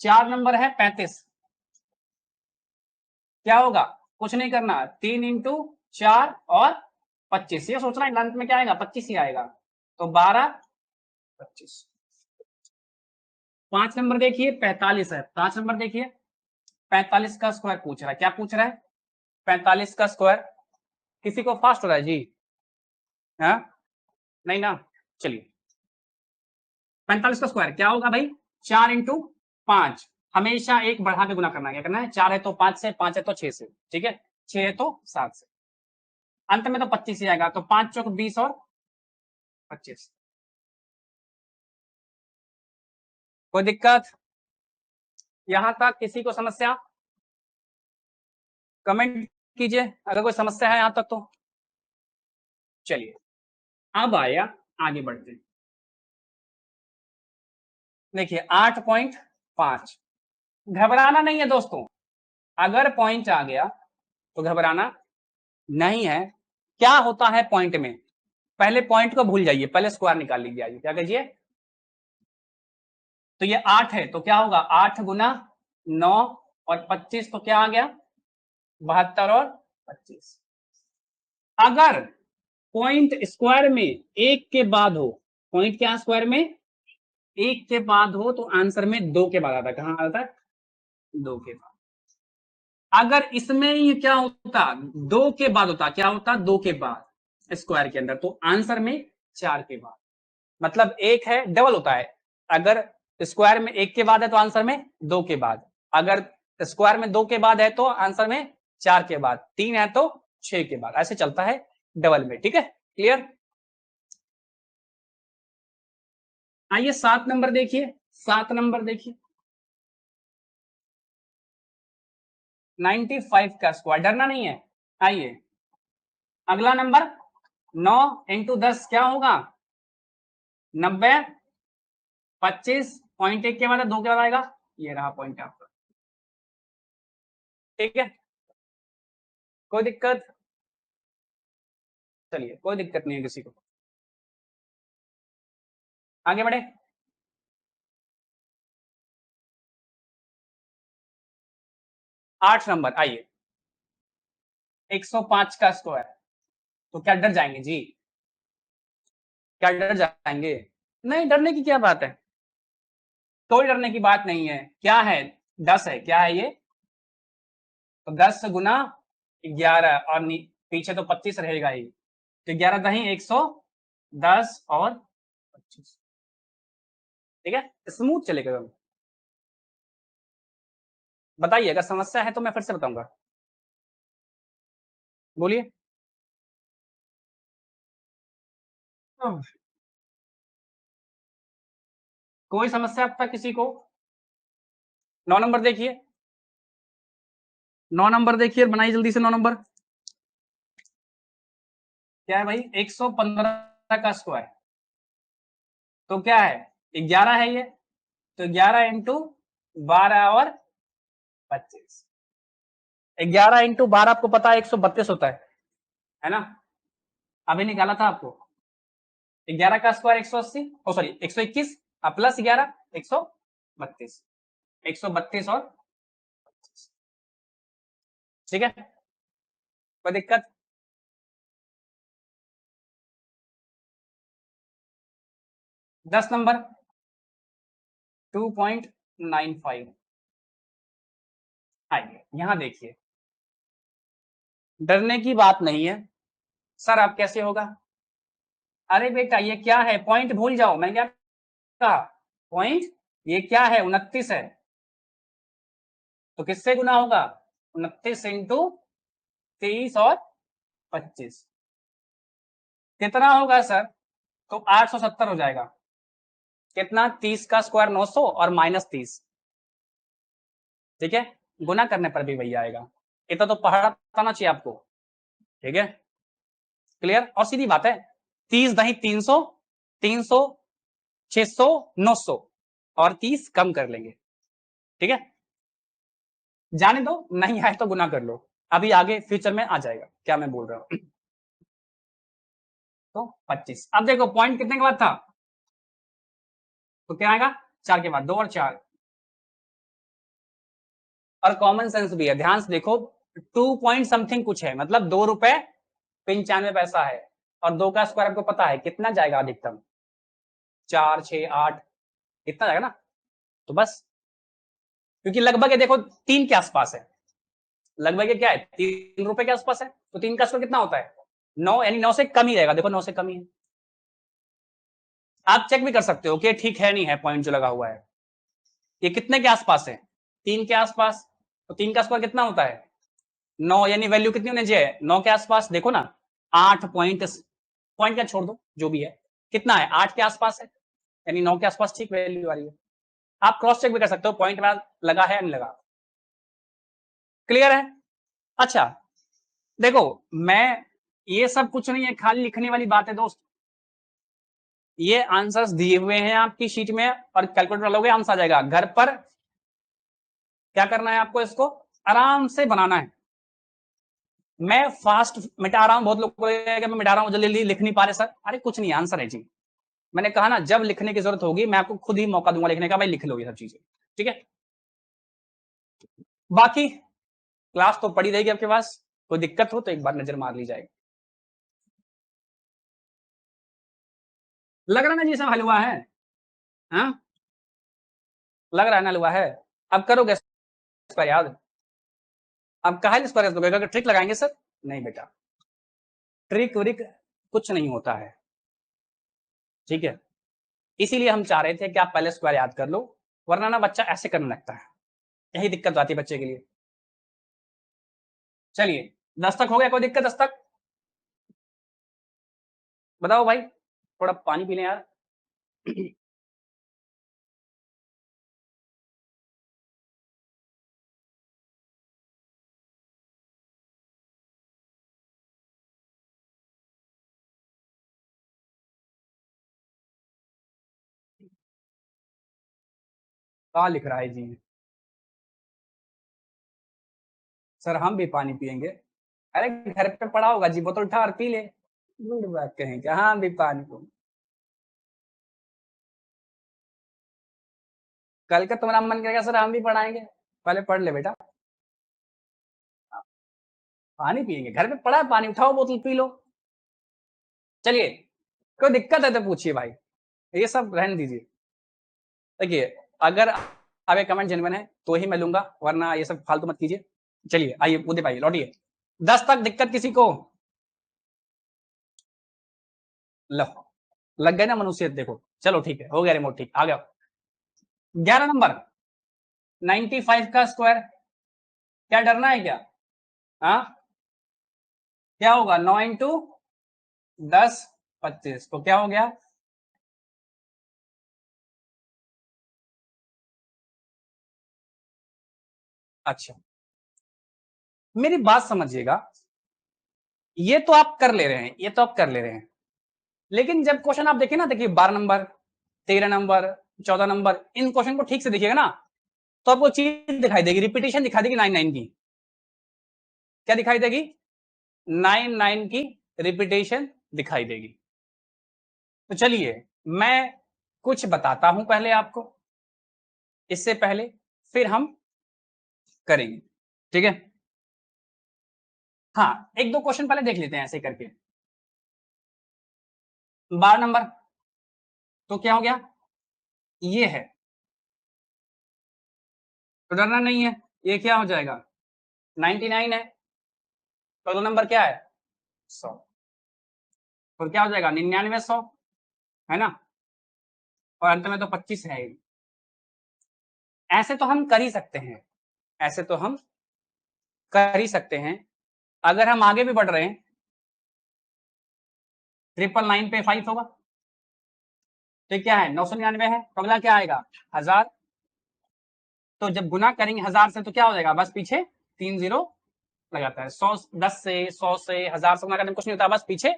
4 नंबर है 35, क्या होगा कुछ नहीं करना 3 इंटू 4 और 25, ये सोचना है अंत में क्या आएगा 25 ही आएगा, तो 12 25। 5 नंबर देखिए 45 है, 5 नंबर देखिए 45 का स्क्वायर पूछ रहा है, क्या पूछ रहा है 45 का स्क्वायर, किसी को फास्ट हो रहा है जी, हाँ नहीं ना, चलिए 45 का स्क्वायर क्या होगा भाई 4 इंटू 5, हमेशा एक बढ़ा के गुना करना है, क्या करना है 4 है तो 5 से, 5 है तो 6 से, ठीक है, 6 है तो 7 से, अंत में तो 25 ही आएगा, तो 5 चौक 20 और 25, कोई दिक्कत यहां तक किसी को समस्या, कमेंट कीजिए अगर कोई समस्या है यहां तक तो। चलिए अब आया आगे बढ़ते हैं, देखिए 8.5, घबराना नहीं है दोस्तों, अगर पॉइंट आ गया तो घबराना नहीं है। क्या होता है पॉइंट में, पहले पॉइंट को भूल जाइए, पहले स्क्वायर निकाल लीजिए, आइए क्या कीजिए, तो ये 8 है तो क्या होगा 8 गुना 9 और 25, तो क्या आ गया 72 और 25। अगर पॉइंट स्क्वायर में एक के बाद हो, पॉइंट क्या स्क्वायर में एक के बाद हो तो आंसर में 2 के बाद आता है, कहां आता है 2 के बाद। अगर इसमें ही क्या होता 2 के बाद होता, क्या होता 2 के बाद, स्क्वायर के अंदर, तो आंसर में 4 के बाद, मतलब एक है डबल होता है, अगर स्क्वायर में 1 के बाद है तो आंसर में 2 के बाद, अगर स्क्वायर में 2 के बाद है तो आंसर में 4 के बाद, 3 है तो 6 के बाद, ऐसे चलता है डबल में। ठीक है, क्लियर। आइए 7 नंबर देखिए, 7 नंबर देखिए, 95 का स्क्वायर, डरना नहीं है। आइए अगला नंबर 9 इंटू 10 क्या होगा, 90, 25, पॉइंट 1 के बाद 2 के बाद आएगा, ये रहा पॉइंट आपका। ठीक है, कोई दिक्कत, चलिए कोई दिक्कत नहीं है किसी को, आगे बढ़े। 8 नंबर, आइए 105 का स्क्वायर, तो क्या डर जाएंगे जी, क्या डर जाएंगे, नहीं डरने की क्या बात है, कोई डरने की बात नहीं है, क्या है 10 है, क्या है ये, तो 10 गुना 11 और पीछे तो 25 रहेगा ही, तो 11 दही 110 और 25। ठीक है, स्मूथ चलेगा। बताइए अगर समस्या है तो मैं फिर से बताऊंगा, बोलिए। कोई समस्या अब तक किसी को। 9 नंबर देखिए, 9 नंबर देखिए, बनाइए जल्दी से 9 नंबर, क्या है भाई 115 का स्क्वायर, तो क्या है 11 है ये, तो 11 इंटू 12 और 25, 11 इंटू 12 आपको पता है 132 होता है ना, अभी निकाला था आपको, 11 का स्क्वायर 180, ओ सॉरी 121 प्लस 11 132, 132 और 25। ठीक है, कोई दिक्कत। 10 नंबर 2.95, आइए यहां देखिए, डरने की बात नहीं है सर, आप कैसे होगा, अरे बेटा ये क्या है, पॉइंट भूल जाओ, मैं क्या कहा, पॉइंट, ये क्या है 29 है, तो किससे गुना होगा, 29 इंटू 23 और 25, कितना होगा सर, तो 870 हो जाएगा, कितना 30 का स्क्वायर 900 और माइनस 30, ठीक है, गुना करने पर भी वही आएगा, इतना तो पहाड़ा बताना चाहिए आपको। ठीक है, क्लियर, और सीधी बात है, 30 दही 300, 300, 600, 900 और 30 कम कर लेंगे। ठीक है, जाने दो, नहीं आए तो गुना कर लो, अभी आगे फ्यूचर में आ जाएगा क्या मैं बोल रहा हूं। तो 25, अब देखो पॉइंट कितने के बाद था, तो क्या आएगा 4 के बाद, 2 और 4, और कॉमन सेंस भी है, ध्यान से देखो, 2 पॉइंट समथिंग कुछ है, मतलब 2 रुपए 95 पैसा है, और 2 का स्क्वायर आपको पता है कितना जाएगा अधिकतम, 4, 6, 8, इतना जाएगा ना, तो बस, क्योंकि लगभग ये देखो 3 के आसपास है, लगभग ये क्या है 3 रुपए के आसपास है, तो 3 का स्क्वायर कितना होता है 9, यानी 9 से कम ही रहेगा, देखो 9 से कम ही है, आप चेक भी कर सकते हो कि ठीक है नहीं है पॉइंट जो लगा हुआ है, ये कितने के आसपास है 3 के आसपास, तो 3 का स्क्वायर कितना होता है 9, यानी वैल्यू कितनी होनी चाहिए 9 के आसपास, देखो ना 8 पॉइंट, पॉइंट क्या छोड़ दो जो भी है, कितना है 8 के आसपास है, यानी 9 के आसपास ठीक वैल्यू आ रही है, आप क्रॉस चेक भी कर सकते हो पॉइंट में लगा है या नहीं लगा। क्लियर है, अच्छा देखो, मैं ये सब कुछ नहीं है, खाली लिखने वाली बात है दोस्त, ये आंसर्स दिए हुए हैं आपकी शीट में, और कैलकुलेटर डालोगे आंसर आ जाएगा, घर पर क्या करना है आपको, इसको आराम से बनाना है, मैं फास्ट मिटा रहा हूं, बहुत लोग को मैं मिटा रहा हूं जल्दी जल्दी, लिख नहीं पा रहे सर, अरे कुछ नहीं आंसर है जी, मैंने कहा ना जब लिखने की जरूरत होगी मैं आपको खुद ही मौका दूंगा लिखने का, भाई लिख लो ये सब चीजें। ठीक है, बाकी क्लास तो पड़ी रहेगी आपके पास, कोई दिक्कत हो तो एक बार नजर मार ली जाएगी। लग रहा ना जी सब हलवा है, हाँ लग रहा है ना हलवा है, अब करोगे इसका याद, अब कहा इस पर ट्रिक लगाएंगे सर, नहीं बेटा ट्रिक व्रिक कुछ नहीं होता है, ठीक है। इसीलिए हम चाह रहे थे कि आप पहले स्क्वायर याद कर लो, वरना ना बच्चा ऐसे करने लगता है, यही दिक्कत आती है बच्चे के लिए। चलिए 10 तक हो गया, कोई दिक्कत 10 तक? बताओ भाई, थोड़ा पानी पी लें यार। कहाँ लिख रहा है जी? सर हम भी पानी पियेंगे। अरे घर पे पड़ा होगा जी, बोतल उठा और पी ले। गुड बात कहें क्या, हाँ भी पानी को। कल का तुम्हारा मन करेगा सर हम भी पढ़ाएंगे, पहले पढ़ ले बेटा। पानी पियेंगे, घर पे पड़ा है पानी, उठाओ बोतल पी लो। चलिए, कोई दिक्कत है तो पूछिए भाई, ये सब रहने दीजिए। देखिए, अगर अब एक कमेंट जेन्युइन है तो ही मैं लूंगा, वरना ये सब फालतू मत कीजिए। चलिए आइए उदय भाई लौटिए। 10 तक दिक्कत किसी को? लो, लग गए ना मनुष्य, देखो चलो ठीक है, हो गया रिमोट ठीक, आ गया। 11 नंबर 95 का स्क्वायर, क्या डरना है क्या? हाँ, क्या होगा 9 इंटू 10 25, तो क्या हो गया? अच्छा, मेरी बात समझिएगा, ये तो आप कर ले रहे हैं, ये तो आप कर ले रहे हैं, लेकिन जब क्वेश्चन आप देखें ना, देखिए 12 नंबर, 13 नंबर, 14 नंबर, इन क्वेश्चन को ठीक से देखिएगा ना, तो आपको चीज दिखाई देगी, रिपीटेशन दिखाई देगी 9 9 की। क्या दिखाई देगी? 9 9 की रिपीटेशन दिखाई देगी। तो चलिए मैं कुछ बताता हूं पहले आपको, इससे पहले फिर हम करेंगे, ठीक है। हाँ, एक दो क्वेश्चन पहले देख लेते हैं ऐसे करके। 12 नंबर, तो क्या हो गया? ये है, तो डरना नहीं है, ये क्या हो जाएगा? 99 है, तो अगला नंबर क्या है? 100, तो क्या हो जाएगा? 99 100, है ना, और अंत में तो 25 है ही। ऐसे तो हम कर ही सकते हैं, ऐसे तो हम कर ही सकते हैं। अगर हम आगे भी बढ़ रहे हैं, 999 पे 5 होगा, तो क्या है? 999 है, तो अगला क्या आएगा? 1000। तो जब गुना करेंगे 1000 से तो क्या हो जाएगा? बस पीछे 3 जीरो लगाता है। 100 10 से 100 से 1000 से गुना करने में कुछ नहीं होता, बस पीछे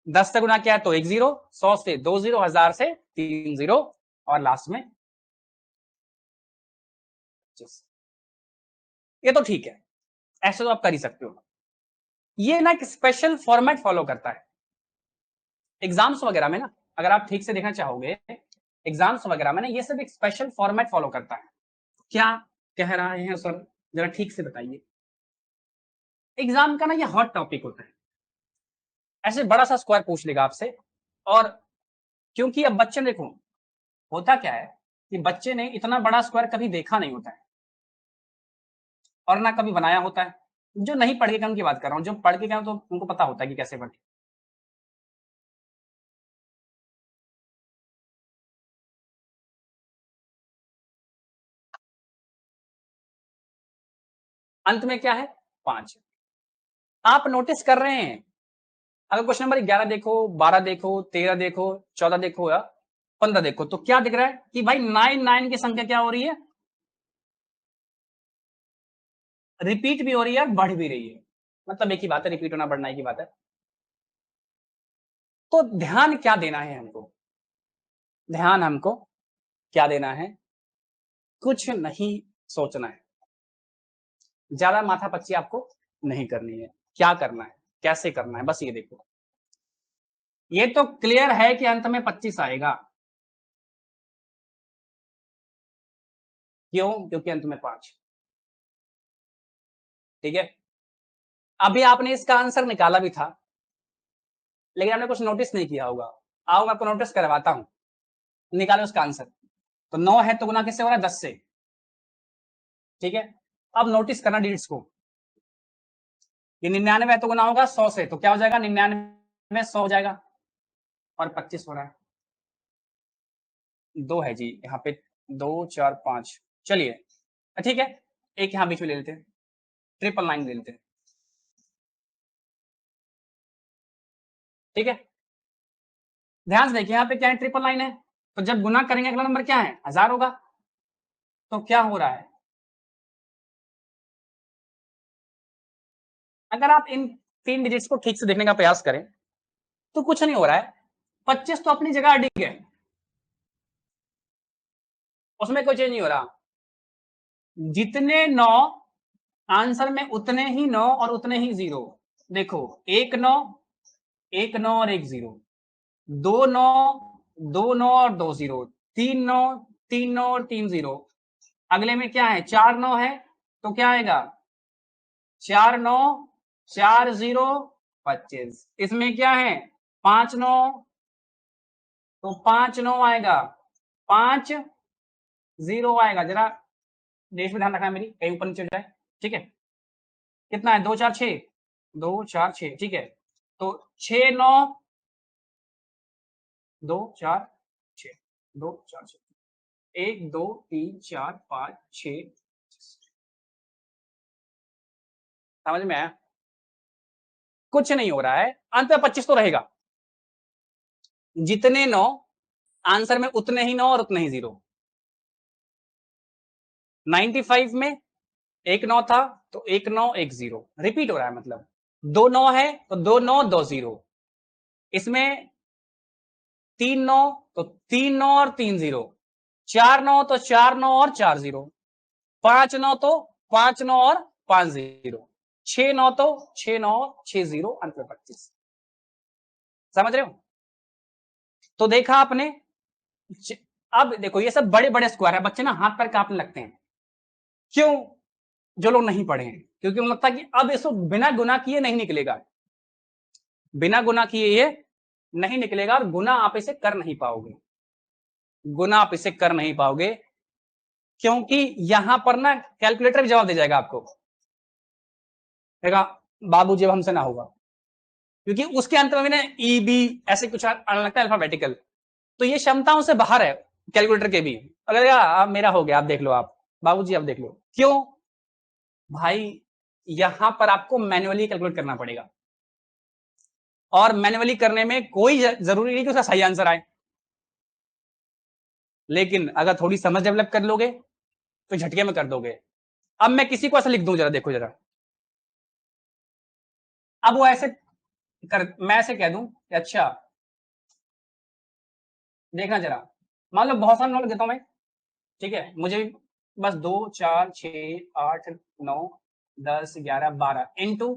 10 से गुना किया है तो 1 जीरो, 100 से 2 जीरो, 1000 से 3 जीरो, और लास्ट में 25। ये तो ठीक है, ऐसे तो आप कर ही सकते हो। ये ना एक स्पेशल फॉर्मेट फॉलो करता है एग्जाम्स वगैरह में ना, अगर आप ठीक से देखना चाहोगे एग्जाम्स वगैरह में ना, ये सब एक स्पेशल फॉर्मेट फॉलो करता है। क्या कह रहे हैं सर, जरा ठीक से बताइए। एग्जाम का ना ये हॉट टॉपिक होता है, ऐसे बड़ा सा स्क्वायर पूछ लेगा आपसे, और क्योंकि अब बच्चे देखो, होता क्या है कि बच्चे ने इतना बड़ा स्क्वायर कभी देखा नहीं होता है, और ना कभी बनाया होता है। जो नहीं पढ़ के गए उनकी बात कर रहा हूँ, जो पढ़ के गए तो उनको पता होता है कि कैसे बने। अंत में क्या है? 5। आप नोटिस कर रहे हैं, अगर क्वेश्चन नंबर 11 देखो, 12 देखो, 13 देखो, 14 देखो या 15 देखो, तो क्या दिख रहा है कि भाई 9 9 की संख्या क्या हो रही है? रिपीट भी हो रही है और बढ़ भी रही है, मतलब एक ही बात है, रिपीट होना बढ़ना एक ही बात है। तो ध्यान क्या देना है हमको? ध्यान हमको क्या देना है? कुछ नहीं सोचना है, ज्यादा माथापच्ची आपको नहीं करनी है। क्या करना है, कैसे करना है, बस ये देखो। ये तो क्लियर है कि अंत में 25 आएगा, क्यों? क्योंकि अंत में 5, ठीक है। अभी आपने इसका आंसर निकाला भी था, लेकिन आपने कुछ नोटिस नहीं किया होगा। आओ मैं आपको नोटिस करवाता हूं, निकालो उसका आंसर। तो 9 है तो गुना किससे हो रहा है? 10 से, ठीक है। अब नोटिस करना डिजिट्स को, ये 99 है तो गुना होगा 100 से, तो क्या हो जाएगा? 99 में 100 हो जाएगा और 25 हो रहा है, 2 है जी यहाँ पे, 2 4 5, चलिए ठीक है, एक यहाँ बीच में ले लेते हैं, 999 ले लेते हैं, ठीक है। ध्यान से देखिए यहाँ पे क्या है, 999 है, तो जब गुना करेंगे अगला नंबर क्या है, 1000 होगा। तो क्या हो रहा है, अगर आप इन 3 डिजिट्स को ठीक से देखने का प्रयास करें तो कुछ नहीं हो रहा है, 25 तो अपनी जगह अडिग है, उसमें कोई चेंज नहीं हो रहा, जितने 9 आंसर में उतने ही 9 और उतने ही 0। देखो 1 9, 1 9 और 1 0, 2 9, 2 9 और 2 0, 3 9, 3 9 और 3 0। अगले में क्या है, 4 9 है, तो क्या आएगा, 4 9 4 0 25। इसमें क्या है, 5 9, तो 5 9 आएगा, 5 0 आएगा। जरा डेट में ध्यान रखना मेरी, कहीं ऊपर नीचे हो जाए, ठीक है। कितना है, 2 4 6, 2 4 6, ठीक है। तो 6 9, 2 4 6, 2 4 6, 1 2 3 4 5 6, समझ में आया, कुछ नहीं हो रहा है, अंत में 25 तो रहेगा, जितने 9 आंसर में उतने ही 9 और उतने ही 0। 95 में 1 9 था, तो 1 9 1 0 रिपीट हो रहा है, मतलब 2 9 है तो 2 9 2 0, इसमें 3 9 तो 3 9 और 3 0, 4 9 तो 4 9 और 4 0, 5 9 तो 5 9 और 5 0, 6 9 तो 6 9 और 6 0, अंत में 25। समझ रहे हो, तो देखा आपने। अब देखो ये सब बड़े बड़े स्क्वायर है, बच्चे ना हाथ पैर कांपने लगते हैं, क्यों, जो लोग नहीं पढ़े हैं, क्योंकि उनको लगता है कि अब इसको बिना गुना किए नहीं निकलेगा, बिना गुना किए ये नहीं निकलेगा, और गुना आप इसे कर नहीं पाओगे, गुना आप इसे कर नहीं पाओगे, क्योंकि यहां पर ना कैलकुलेटर भी जवाब दे जाएगा आपको, बाबूजी अब हमसे ना होगा, क्योंकि उसके अंत में ना ई बी ऐसे कुछ आने लगता है अल्फाबेटिकल, तो ये क्षमताओं से बाहर है कैलकुलेटर के भी। अगर अब मेरा हो गया, आप देख लो, आप बाबूजी आप देख लो, क्यों भाई, यहां पर आपको मैन्युअली कैलकुलेट करना पड़ेगा, और मैन्युअली करने में कोई जरूरी नहीं कि उसका सही आंसर आए, लेकिन अगर थोड़ी समझ डेवलप कर लोगे तो झटके में कर दोगे। अब मैं किसी को ऐसा लिख दूं, जरा देखो जरा, अब वो ऐसे मैं ऐसे कह दूं कि अच्छा देखना जरा, मान लो बहुत सारा नंबर देता हूं मैं, ठीक है, मुझे बस 2 4 6 8 9 10 11 12 इंटू,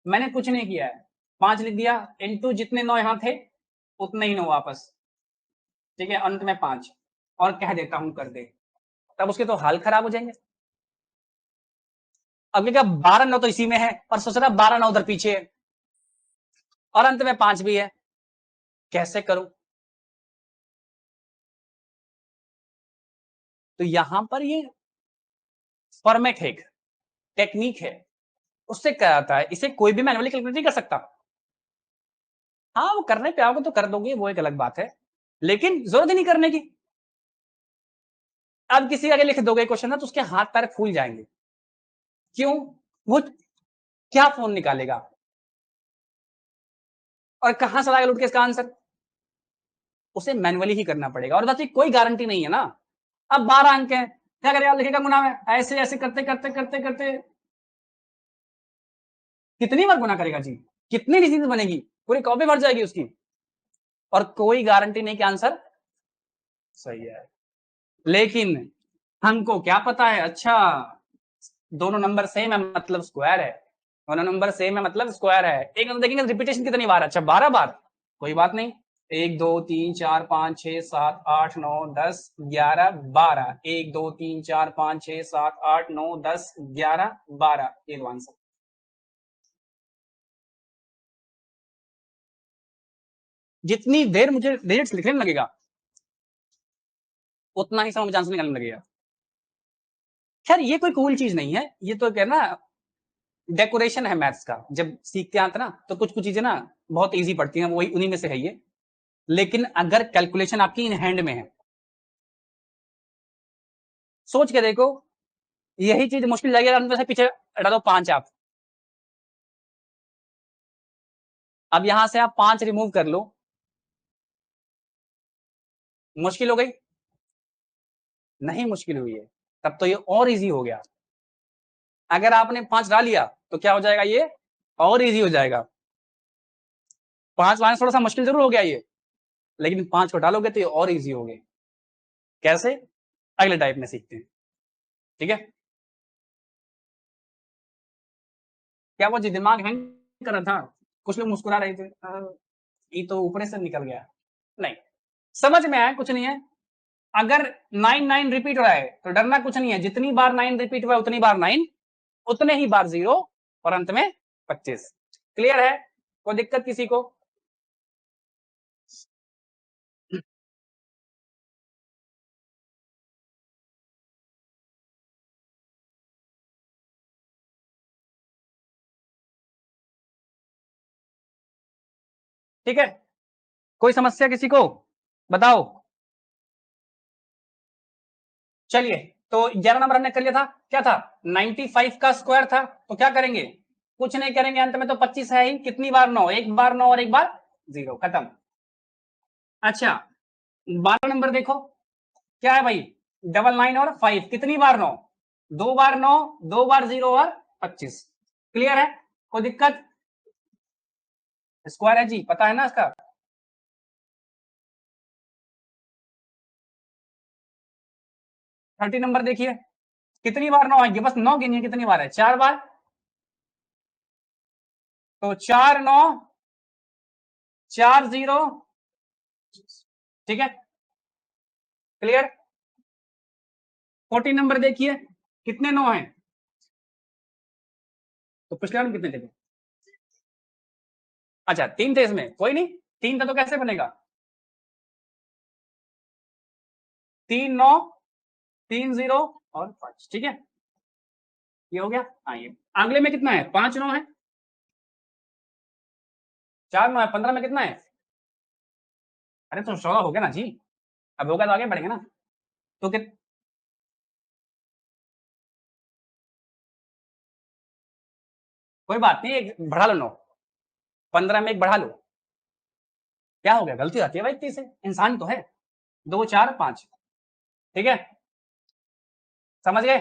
मैंने कुछ नहीं किया है, 5 लिख दिया, इंटू जितने 9 यहां थे उतने ही 9 वापस, ठीक है, अंत में 5, और कह देता हूं कर दे, तब उसके तो हाल खराब हो जाएंगे। अब क्या 12 9 तो इसी में है, और सोच रहा 12 9 उधर पीछे है, और अंत में 5 भी है, कैसे करूं, तो यहां पर ये फॉर्मेट है, टेक्निक है, उससे क्या आता है, इसे कोई भी मैन्युअली कैलकुलेट नहीं कर सकता। हाँ वो करने पे आओगे तो कर दोगे, वो एक अलग बात है, लेकिन जरूरत ही नहीं करने की। अब किसी आगे लिख दोगे क्वेश्चन ना, तो उसके हाथ पैर फूल जाएंगे, क्यों, वो क्या फोन निकालेगा और कहां से लाएगा लूट के इसका आंसर, उसे मैन्युअली ही करना पड़ेगा, और बात कोई गारंटी नहीं है ना। अब 12 अंक है, क्या करेगा, लिखेगा गुना में, ऐसे ऐसे करते करते करते करते कितनी बार गुना करेगा जी, कितनी डिजीज बनेगी, पूरी कॉपी भर जाएगी उसकी, और कोई गारंटी नहीं कि आंसर सही है। लेकिन हमको क्या पता है, अच्छा दोनों नंबर सेम है मतलब स्क्वायर है, दोनों नंबर सेम है मतलब स्क्वायर है। एक नंबर देखेंगे रिपीटेशन कितनी बार, अच्छा 12 बार, कोई बात नहीं, 1 2 3 4 5 6 7 8 9 10 11 12, 1 2 3 4 5 6 7 8 9 10 11 12, ये आंसर। जितनी देर मुझे डिजिट्स लिखने में लगेगा उतना ही समय मुझे आंसर निकालने लगेगा। खैर ये कोई कूल चीज नहीं है, ये तो क्या ना डेकोरेशन है मैथ्स का, जब सीखते आते ना तो कुछ कुछ चीजें ना बहुत इजी पड़ती हैं, वही उन्हीं में से है ये। लेकिन अगर कैलकुलेशन आपकी इन हैंड में है, सोच के देखो, यही चीज मुश्किल लगेगा, उनमें से पीछे डालो 5 आप। अब यहां से आप 5 रिमूव कर लो, मुश्किल हो गई? नहीं मुश्किल हुई है, तब तो ये और इजी हो गया। अगर आपने 5 डाल लिया तो क्या हो जाएगा, ये और इजी हो जाएगा। 5 लाने थोड़ा सा मुश्किल जरूर हो गया ये, लेकिन 5 को डालोगे तो ये और इजी हो गए। कैसे? अगले टाइप में सीखते हैं, ठीक है। क्या वो जी दिमाग हैंग कर रहा था? कुछ लोग मुस्कुरा रहे थे, ये तो ऊपर से निकल गया। नहीं, समझ में आया, कुछ नहीं है। अगर 9 रिपीट हो रहा है तो डरना कुछ नहीं है, जितनी बार 9 रिपीट हुआ है उतनी बार 9, उतने ही बार 0 और अंत में 25। क्लियर है? कोई दिक्कत किसी को? ठीक है, कोई समस्या किसी को? बताओ। चलिए, तो 11 नंबर हमने कर लिया था, क्या था? 95 का स्क्वायर था, तो क्या करेंगे? कुछ नहीं करेंगे, अंत में तो 25 है ही, कितनी बार 9? एक बार 9 और एक बार 0, खत्म। अच्छा, 12 नंबर देखो, क्या है भाई? 99 और 5, कितनी बार 9? 2 बार 9, 2 बार 0 और 25। क्लियर है? कोई दिक्कत? स्क्वायर है जी, पता है ना इसका? 30 नंबर देखिए, कितनी बार 9 आएंगे? बस 9 गिनिए, कितनी बार है? 4 बार। तो 4 9 4 0, ठीक है, क्लियर। 14 नंबर देखिए, कितने 9 हैं? तो पिछले वाले में कितने थे? अच्छा, 3 थे इसमें, कोई नहीं, 3 था तो कैसे बनेगा? 3 9 3 0 और 5, ठीक है, ये हो गया। हाँ, ये अगले में कितना है? 5 9 है, 4 9 है, 15 में कितना है? अरे तो 16 हो गया ना जी, अब होगा तो आगे बढ़ेंगे ना। तो कित कोई बात नहीं, एक बढ़ा लो 9, 15 में एक बढ़ा लो, क्या हो गया? गलती आती है भाई, इतनी से इंसान तो है। 2 4 5, ठीक है, समझ गए?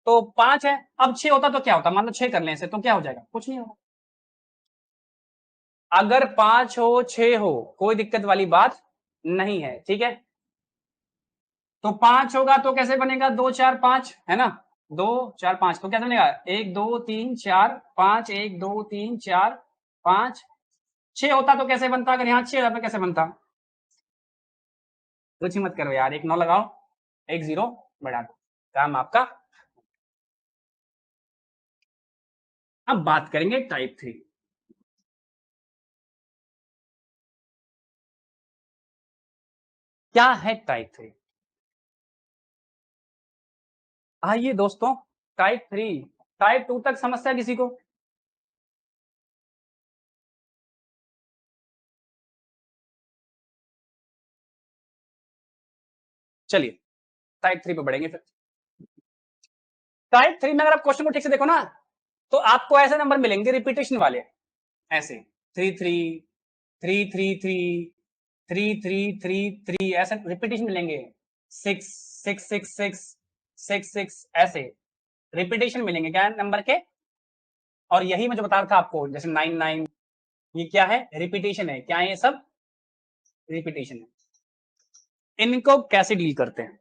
तो 5 है, अब 6 होता तो क्या होता? मान लो 6 कर लें इसे, तो क्या हो जाएगा? कुछ नहीं होगा। अगर 5 हो 6 हो, कोई दिक्कत वाली बात नहीं है, ठीक है। तो 5 होगा तो कैसे बनेगा? 2 4 5, है ना? 2 4 5, तो कैसे बनेगा? 1 2 3 4 5, 1 2 3 4 5। 6 होता तो कैसे बनता? अगर यहाँ 6 होता तो कैसे बनता? कुछ ही मत करो यार, एक 9 लगाओ, एक 0 बढ़ा दो, काम आपका। अब बात करेंगे टाइप 3। क्या है टाइप 3? आइए दोस्तों, टाइप 3, टाइप 2 तक समस्या किसी को? चलिए, टाइप 3 पे बढ़ेंगे फिर। टाइप 3 में अगर आप क्वेश्चन को ठीक से देखो ना, तो आपको ऐसे नंबर मिलेंगे रिपीटेशन वाले, ऐसे 3 3 3 3 3 3 3 3 3, ऐसे रिपीटेशन मिलेंगे। 6 6 6 6 6 6, ऐसे रिपीटेशन मिलेंगे क्या नंबर के? और यही मैं जो बता रहा था आपको, जैसे 9 9, ये क्या है? रिपीटेशन है। क्या है ये सब? रिपीटेशन है। इनको कैसे डील करते हैं?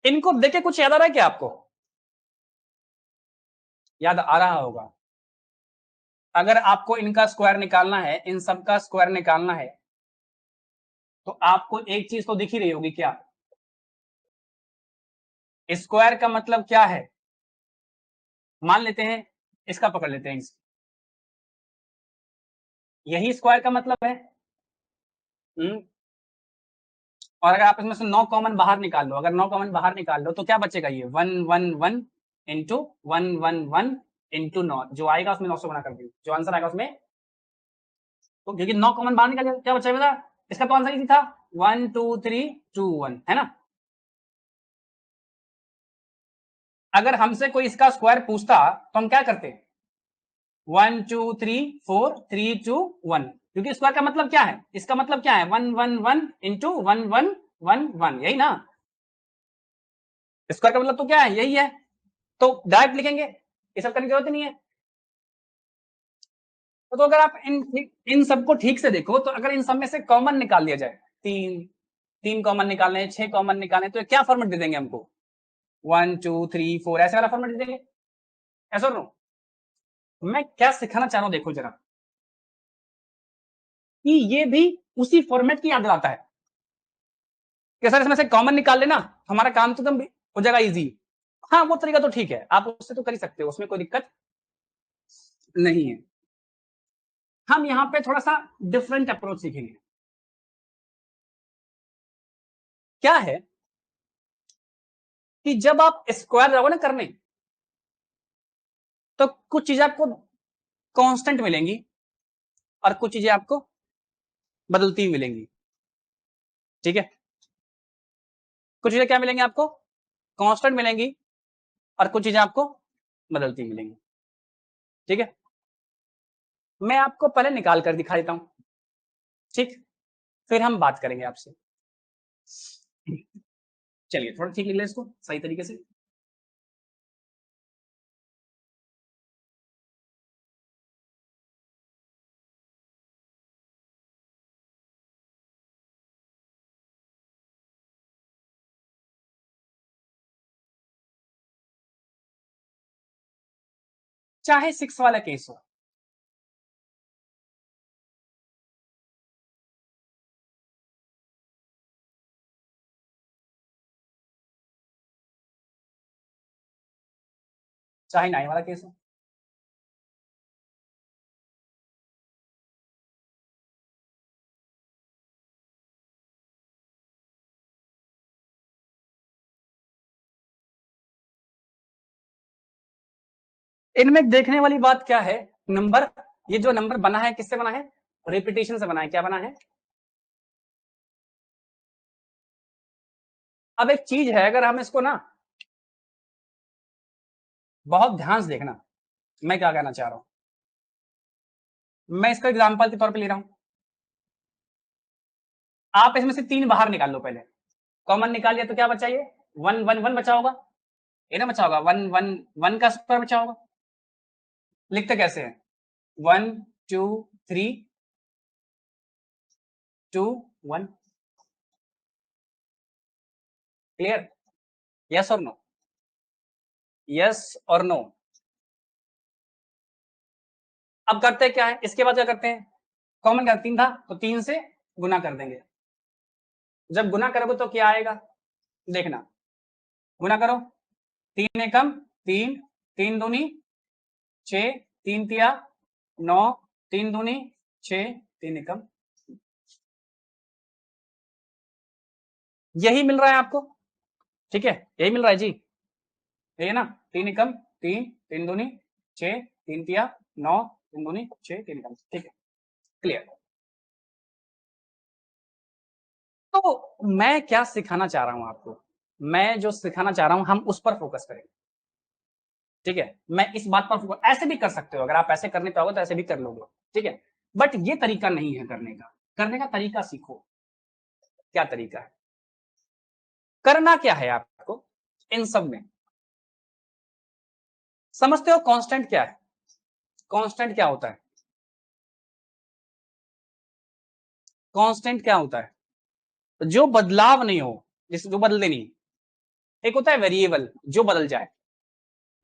इनको देखे कुछ याद आ रहा है क्या आपको? याद आ रहा होगा। अगर आपको इनका स्क्वायर निकालना है, इन सब का स्क्वायर निकालना है, तो आपको एक चीज तो दिख ही रही होगी, क्या? स्क्वायर का मतलब क्या है? मान लेते हैं, इसका पकड़ लेते हैं, यही स्क्वायर का मतलब है। और अगर आप इसमें से 9 कॉमन बाहर निकाल लो, अगर 9 कॉमन बाहर निकाल लो तो क्या बचेगा, ये 1 1 1 इंटू 1 1 1 इंटू 9, जो आएगा उसमें 9 से गुणा कर देंगे, जो आंसर आएगा उसमें। तो क्योंकि 9 कॉमन बाहर निकाल, क्या बचेगा, इसका तो आंसर इजी था, 1 2 3 2 1, है ना। अगर हमसे कोई इसका स्क्वायर पूछता तो हम क्या करते, 1 2 3 4 3 2 1, क्योंकि स्क्वायर का मतलब क्या है, इसका मतलब क्या है, 1 1 1 इंटू 1 1 1 1, यही ना, स्क्वायर का मतलब तो क्या है, यही है। तो डायरेक्ट लिखेंगे, ये सब करने की जरूरत नहीं है। तो अगर आप इन सबको ठीक से देखो, तो अगर इन सब में से कॉमन निकाल लिया जाए, तीन तीन कॉमन निकालने हैं, 6 कॉमन निकालने, तो क्या फॉर्मेट दे देंगे हमको, 1 2 3 4 ऐसे वाला फॉर्मेट दे देंगे, ऐसा नो। मैं क्या सिखाना चाह रहा हूं, देखो जरा, कि ये भी उसी फॉर्मेट की याद दिलाता है कि सर इसमें से कॉमन निकाल लेना, हमारा काम तो एकदम हो जाएगा इजी। हाँ वो तरीका तो ठीक है, आप उससे तो कर ही सकते हो, उसमें कोई दिक्कत नहीं है। हम यहाँ पे थोड़ा सा डिफरेंट अप्रोच सीखेंगे। क्या है कि जब आप स्क्वायर जाओगे ना करने, तो कुछ चीजें आपको कांस्टेंट मिलेंगी और कुछ चीजें आपको बदलती हुई मिलेंगी, ठीक है। कुछ चीजें क्या मिलेंगी आपको, कांस्टेंट मिलेंगी, और कुछ चीजें आपको बदलती मिलेंगी, ठीक है। मैं आपको पहले निकाल कर दिखा देता हूं, ठीक, फिर हम बात करेंगे आपसे। चलिए थोड़ा ठीक लिख ले इसको सही तरीके से। चाहे 6 वाला केस हो, चाहे 9 वाला केस हो, इनमें देखने वाली बात क्या है, नंबर, ये जो नंबर बना है किससे बना है, रिपीटेशन से बना है, क्या बना है। अब एक चीज है, अगर हम इसको ना बहुत ध्यान से देखना, मैं क्या कहना चाह रहा हूं, मैं इसका एग्जाम्पल के तौर पे ले रहा हूं, आप इसमें से 3 बाहर निकाल लो, पहले कॉमन निकाल लिया तो क्या बचा, ये 1 1 1 बचा होगा, ये ना बचा होगा, 1 1 1 का स्क्वायर बचा होगा। लिखते कैसे हैं, 1 2 3 2 1, क्लियर, यस और नो, यस और नो। अब करते क्या है, इसके बाद क्या करते हैं, कॉमन का 3 था तो 3 से गुना कर देंगे, जब गुना करोगे तो क्या आएगा, देखना, गुना करो, 3 एकम 3, 3 दूनी 6, 3 तिया 9, 3 दूनी 6, 3 एकम, यही मिल रहा है आपको, ठीक है, यही मिल रहा है जी, यही है ना, 3 एकम 3, 3 दूनी 6, 3 तिया 9, 3 दूनी 6, 3 एकम, ठीक है, क्लियर। तो मैं क्या सिखाना चाह रहा हूं आपको, मैं जो सिखाना चाह रहा हूं हम उस पर फोकस करें, ठीक है, मैं इस बात पर फोकस, ऐसे भी कर सकते हो, अगर आप ऐसे करने पाओगे तो ऐसे भी कर लोगे, ठीक है, बट ये तरीका नहीं है करने का तरीका सीखो, क्या तरीका है, करना क्या है आपको, इन सब में समझते हो कांस्टेंट क्या है, कांस्टेंट क्या होता है, कांस्टेंट क्या होता है, जो बदलाव नहीं हो, जिस जो बदले नहीं, एक होता है वेरिएबल जो बदल जाए,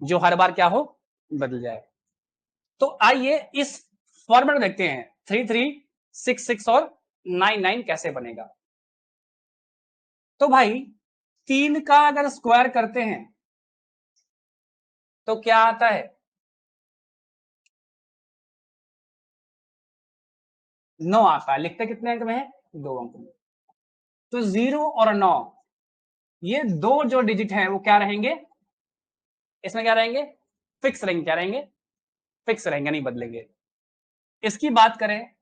जो हर बार क्या हो, बदल जाए। तो आइए इस फॉर्मेट में देखते हैं, 3 3 6 6 और 9 9 कैसे बनेगा। तो भाई 3 का अगर स्क्वायर करते हैं तो क्या आता है, 9 आता है, लिखते कितने अंक में है, 2 अंक में, तो 0 और 9 ये दो जो डिजिट हैं वो क्या रहेंगे, इसमें क्या रहेंगे, फिक्स रहेंगे। क्या रहेंगे, फिक्स रहेंगे, नहीं बदलेंगे। इसकी बात करें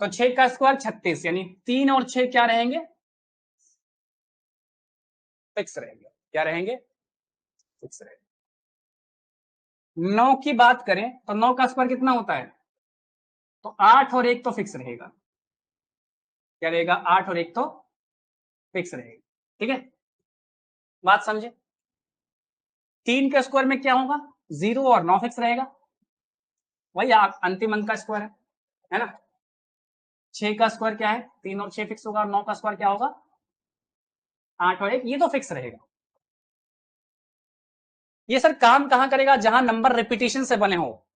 तो 6 का स्क्वायर 36, यानी 3 और 6 क्या रहेंगे, फिक्स रहेंगे। क्या रहेंगे, फिक्स रहेंगे। 9 की बात करें तो 9 का स्क्वायर कितना होता है, तो 8 और 1 तो फिक्स रहेगा। क्या रहेगा, 8 और 1 तो फिक्स रहेगा। ठीक है, बात समझे। 3 के स्क्वायर में क्या होगा, 0 और 9 फिक्स रहेगा, वही अंतिम अंक का स्क्वायर है ना। 6 का स्क्वायर क्या है, 3 और 6 फिक्स होगा, और 9 का स्क्वायर क्या होगा, 8 और 1, ये तो फिक्स रहेगा। ये सर काम कहां करेगा, जहां नंबर रिपीटिशन से बने हो,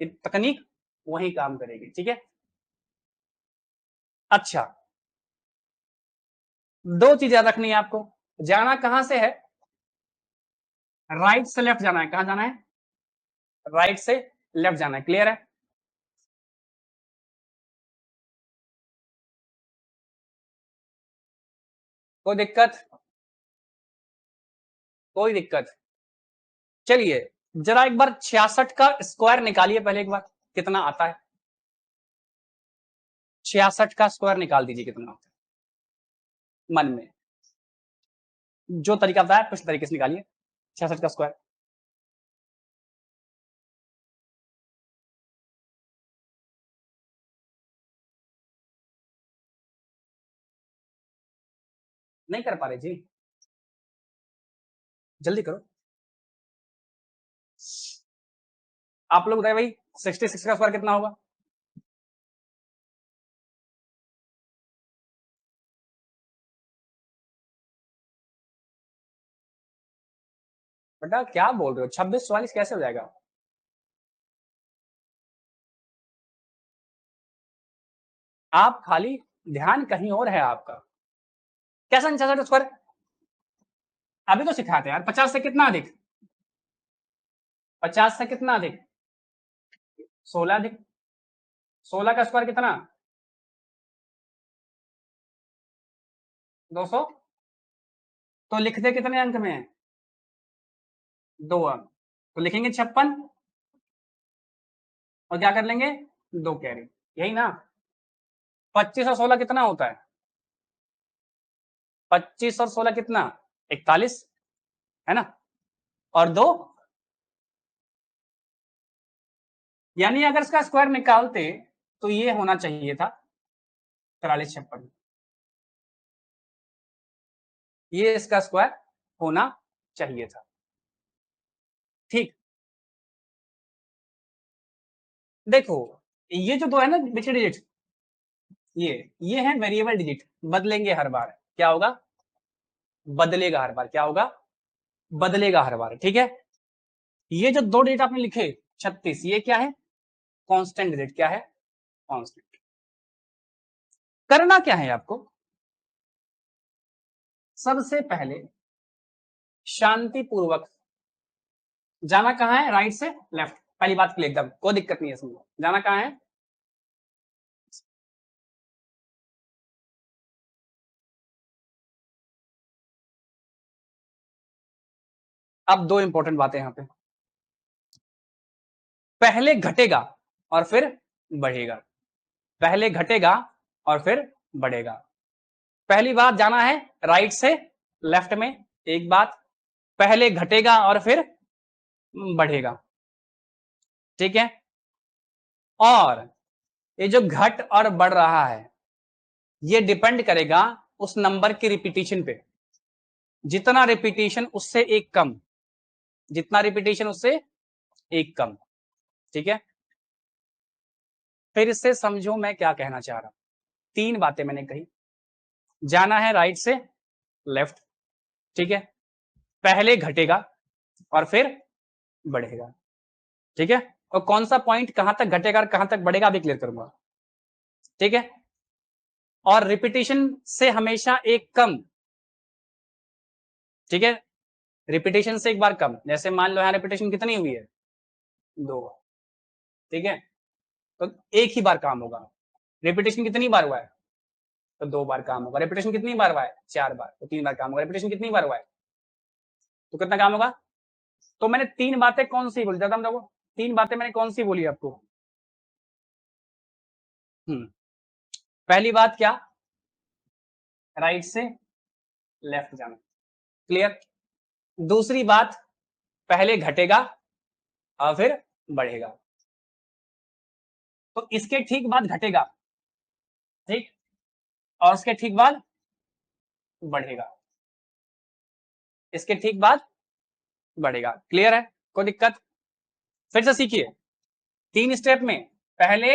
ये तकनीक वही काम करेगी। ठीक है, अच्छा, दो चीजें याद रखनी है आपको। जाना कहां से है, राइट से लेफ्ट जाना है। कहां जाना है, राइट से लेफ्ट जाना है। क्लियर है, कोई दिक्कत, कोई दिक्कत। चलिए जरा एक बार 66 का स्क्वायर निकालिए पहले, एक बार कितना आता है। 66 का स्क्वायर निकाल दीजिए, कितना आता है मन में, जो तरीका बताया उस तरीके से निकालिए 66 का स्क्वायर। नहीं कर पा रहे जी, जल्दी करो। आप लोग बताइए भाई, 66 का स्क्वायर कितना होगा। बेटा क्या बोल रहे हो, 26 44 कैसे हो जाएगा। आप खाली ध्यान कहीं और है आपका। कैसा 66 स्क्वायर, अभी तो सिखाते यार। 50 से कितना अधिक, 50 से कितना अधिक, 16 अधिक। 16 का स्क्वायर कितना, 200। तो लिखते कितने अंक में है, 2 अंक। तो लिखेंगे 56 और क्या कर लेंगे, 2 कैरी, यही ना। 25 और 16 कितना होता है, 25 और 16 कितना, 41, है ना। और 2, यानी अगर इसका स्क्वायर निकालते तो ये होना चाहिए था 43 56, ये इसका स्क्वायर होना चाहिए था। ठीक, देखो ये जो दो है ना बिछड़े डिजिट, ये है वेरिएबल डिजिट, बदलेंगे हर बार। क्या होगा, बदलेगा हर बार। क्या होगा, बदलेगा हर बार। ठीक है, ये जो दो डिजिट आपने लिखे 36, ये क्या है, कांस्टेंट डिजिट। क्या है, कांस्टेंट। करना क्या है आपको, सबसे पहले शांतिपूर्वक जाना कहां है, राइट से लेफ्ट। पहली बात के लिए एकदम कोई दिक्कत नहीं है इसमें, जाना कहां है, अब दो इंपॉर्टेंट बातें यहां पे, पहले घटेगा और फिर बढ़ेगा। पहले घटेगा और फिर बढ़ेगा। पहली बात, जाना है राइट से लेफ्ट में, एक बात, पहले घटेगा और फिर बढ़ेगा। ठीक है, और ये जो घट और बढ़ रहा है ये डिपेंड करेगा उस नंबर की रिपीटिशन पे। जितना रिपीटिशन उससे एक कम, जितना रिपीटिशन उससे एक कम। ठीक है, फिर से समझो मैं क्या कहना चाह रहा हूं। तीन बातें मैंने कही, जाना है राइट से लेफ्ट, ठीक है, पहले घटेगा और फिर बढ़ेगा। ठीक है, और कौन सा पॉइंट कहां तक घटेगा और कहां तक बढ़ेगा अभी क्लियर करूंगा। ठीक है, और रिपीटिशन से हमेशा एक कम। ठीक है, रिपीटिशन से एक बार कम, जैसे मान लो यहां रिपीटिशन कितनी हुई है, 2। ठीक है, तो एक ही बार काम होगा। रिपीटिशन कितनी बार हुआ है, तो 2 बार काम होगा। रिपीटेशन कितनी बार हुआ है? 4 बार, तो 3 बार काम होगा। रिपीटेशन कितनी बार हुआ है? तो कितना काम होगा? तो मैंने 3 बातें कौन सी बोली? दादा देखो 3 बातें मैंने कौन सी बोली आपको? पहली बात क्या? राइट से लेफ्ट जाना, क्लियर। दूसरी बात, पहले घटेगा और फिर बढ़ेगा, तो इसके ठीक बाद घटेगा, ठीक, और उसके ठीक बाद बढ़ेगा, इसके ठीक बाद बढ़ेगा। क्लियर है? कोई दिक्कत? फिर से सीखिए। 3 स्टेप में पहले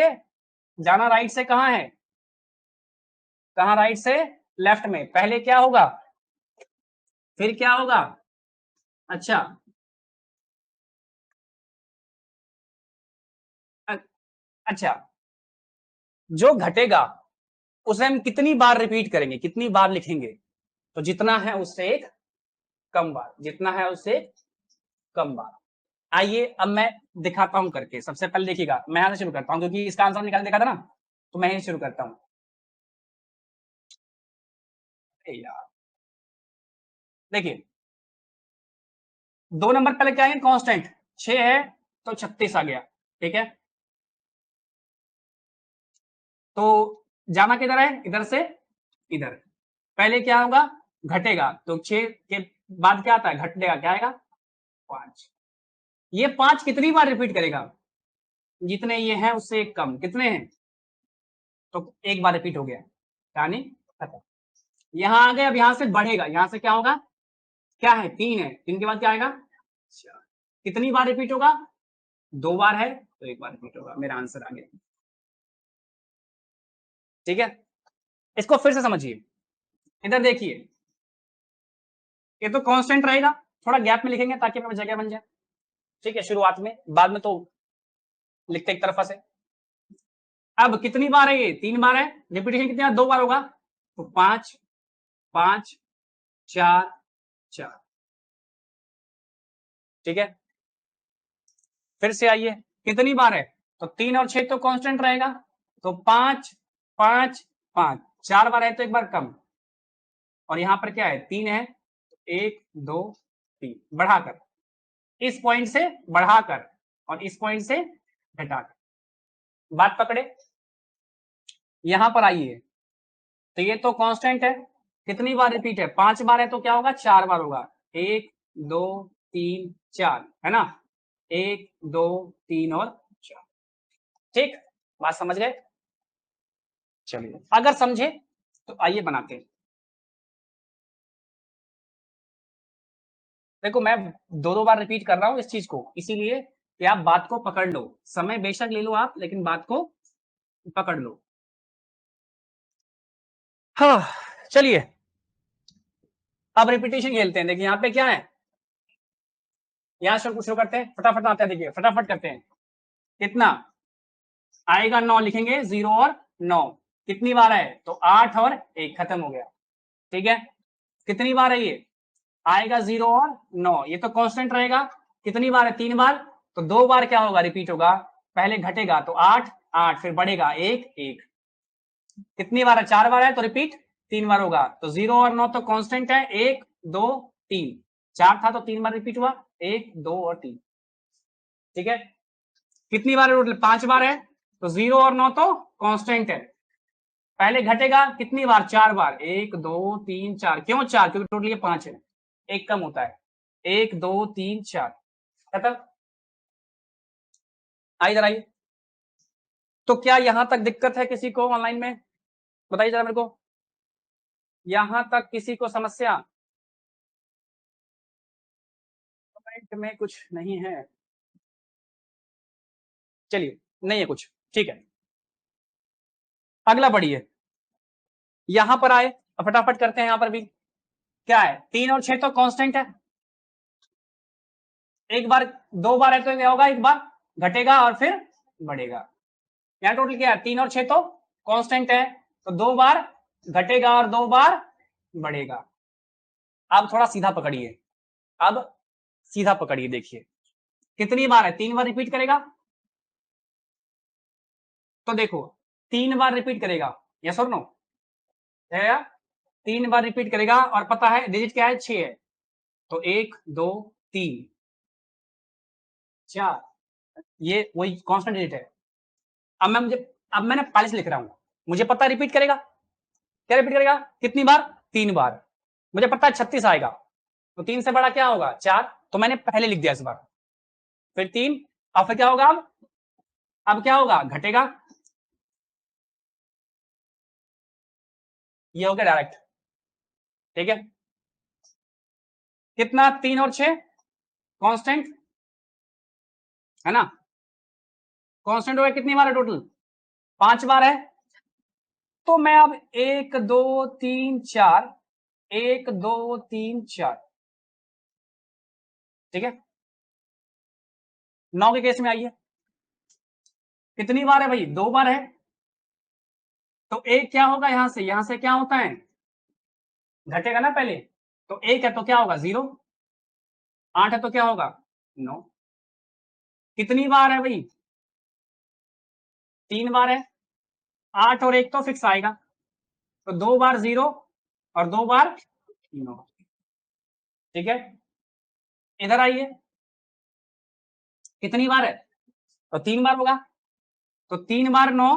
जाना राइट से, कहां है? कहां? राइट से लेफ्ट में। पहले क्या होगा, फिर क्या होगा? अच्छा, अच्छा, जो घटेगा उसे हम कितनी बार रिपीट करेंगे, कितनी बार लिखेंगे? तो जितना है उससे एक कम बार, जितना है उससे कम बार। आइए अब मैं दिखाता हूं करके। सबसे पहले देखिएगा, मैं यहां से शुरू करता हूं क्योंकि इसका आंसर निकाल देखा था ना, तो मैं यही शुरू करता हूं। यार देखिए, 2 नंबर पहले क्या है? कांस्टेंट 6 है तो 36 आ गया, ठीक है। तो जाना किधर है? इधर से इधर। पहले क्या होगा? घटेगा, तो 6 के बाद क्या आता है? घटेगा, क्या आएगा? 5। ये 5 कितनी बार रिपीट करेगा? जितने ये हैं उससे एक कम। कितने हैं? तो एक बार रिपीट हो गया, यानी खत्म। यहां आ गए, अब यहां से बढ़ेगा। यहां से क्या होगा? क्या है? 3 है, 3 के बाद क्या आएगा? 4। कितनी बार रिपीट होगा? 2 बार है तो 1 बार रिपीट होगा। मेरा आंसर आ गया, ठीक है। इसको फिर से समझिए, इधर देखिए, ये तो कांस्टेंट रहेगा, थोड़ा गैप में लिखेंगे ताकि हमें जगह बन जाए, ठीक है, शुरुआत में। बाद में तो लिखते एक तरफा से। अब कितनी बार है? ये 3 बार है। रिपीटेशन कितनी बार? 2 बार होगा, तो 5 5 4 4, ठीक है। फिर से आइए, कितनी बार है? तो 3 और 6 तो कांस्टेंट रहेगा, तो 5 5 5, 4 बार है तो एक बार कम। और यहां पर क्या है? 3 है, 1 2 3, बढ़ाकर, इस पॉइंट से बढ़ाकर और इस पॉइंट से घटाकर। बात पकड़े? यहां पर आइए, तो ये तो कांस्टेंट है, कितनी बार रिपीट है? 5 बार है तो क्या होगा? 4 बार होगा। 1 2 3 4, है ना? 1 2 3 और 4, ठीक। बात समझ गए? चलिए, अगर समझे तो आइए बनाते हैं। देखो मैं 2 बार रिपीट कर रहा हूं इस चीज को, इसीलिए कि आप बात को पकड़ लो। समय बेशक ले लो आप, लेकिन बात को पकड़ लो। हाँ, चलिए अब रिपीटेशन खेलते हैं। देखिए यहाँ पे क्या है, यहाँ से शुरू करते हैं, फटाफट आते हैं। देखिए फटाफट करते हैं। कितना आएगा? 9 लिखेंगे, 0 और 9। कितनी बार है? तो 8 और 1, खत्म हो गया, ठीक है। कितनी बार है ये? आएगा 0 और 9, ये तो कांस्टेंट रहेगा। कितनी बार है? 3 बार, तो 2 बार क्या होगा? रिपीट होगा। पहले घटेगा तो 8 8, फिर बढ़ेगा 1 1। कितनी बार है? 4 बार है तो रिपीट 3 बार होगा। तो 0 और 9 तो कांस्टेंट है, 1 2 3। 4 था तो 3 बार रिपीट हुआ, 1 2 और 3, ठीक है। कितनी बार है? 5 बार है, तो 0 और 9 तो कांस्टेंट है। पहले घटेगा कितनी बार? 4 बार, 1 2 3 4। क्यों 4? क्योंकि टोटल ये 5 है, एक कम होता है। 1 2 3 4, खत्म। आई इधर आइए। तो क्या यहां तक दिक्कत है किसी को ऑनलाइन में? बताइए जरा मेरे को, यहां तक किसी को समस्या? कमेंट में कुछ नहीं है, चलिए, नहीं है कुछ, ठीक है। अगला बढ़िए, यहां पर आए, फटाफट करते हैं। यहां पर भी क्या है? 3 और 6 तो कांस्टेंट है। एक बार 2 बार है तो क्या होगा? एक बार घटेगा और फिर बढ़ेगा। यहाँ टोटल क्या है? 3 और 6 तो कांस्टेंट है, तो 2 बार घटेगा और 2 बार बढ़ेगा। अब थोड़ा सीधा पकड़िए, अब सीधा पकड़िए। देखिए कितनी बार है? 3 बार रिपीट करेगा, तो देखो 3 बार रिपीट करेगा, यस और नो? है 3 बार रिपीट करेगा और पता है डिजिट क्या है 6 है, तो 1 2 3 4 ये वही कांस्टेंट डिजिट है। अब मैंने पहले से लिख रहा हूं, मुझे पता है रिपीट करेगा, क्या रिपीट करेगा कितनी बार 3 बार, मुझे पता है 36 आएगा, तो 3 से बड़ा क्या होगा 4, तो मैंने पहले लिख दिया इस बार, फिर 3, अब फिर क्या होगा, अब क्या होगा घटेगा, ये हो गया डायरेक्ट, ठीक है कितना 3 और 6 कांस्टेंट है ना, कांस्टेंट हो गया कितनी बार है टोटल 5 बार है, तो मैं अब 1 2 3 4 1 2 3 4 ठीक है 9 के केस में आइए कितनी बार है भाई 2 बार है, तो एक क्या होगा यहां से क्या होता है घटेगा ना पहले, तो 1 है तो क्या होगा 0, 8 है तो क्या होगा 9, कितनी बार है भाई 3 बार है, 8 और 1 तो फिक्स आएगा, तो 2 बार 0 और 2 बार 9, ठीक है इधर आइए कितनी बार है, तो 3 बार होगा, तो 3 बार 9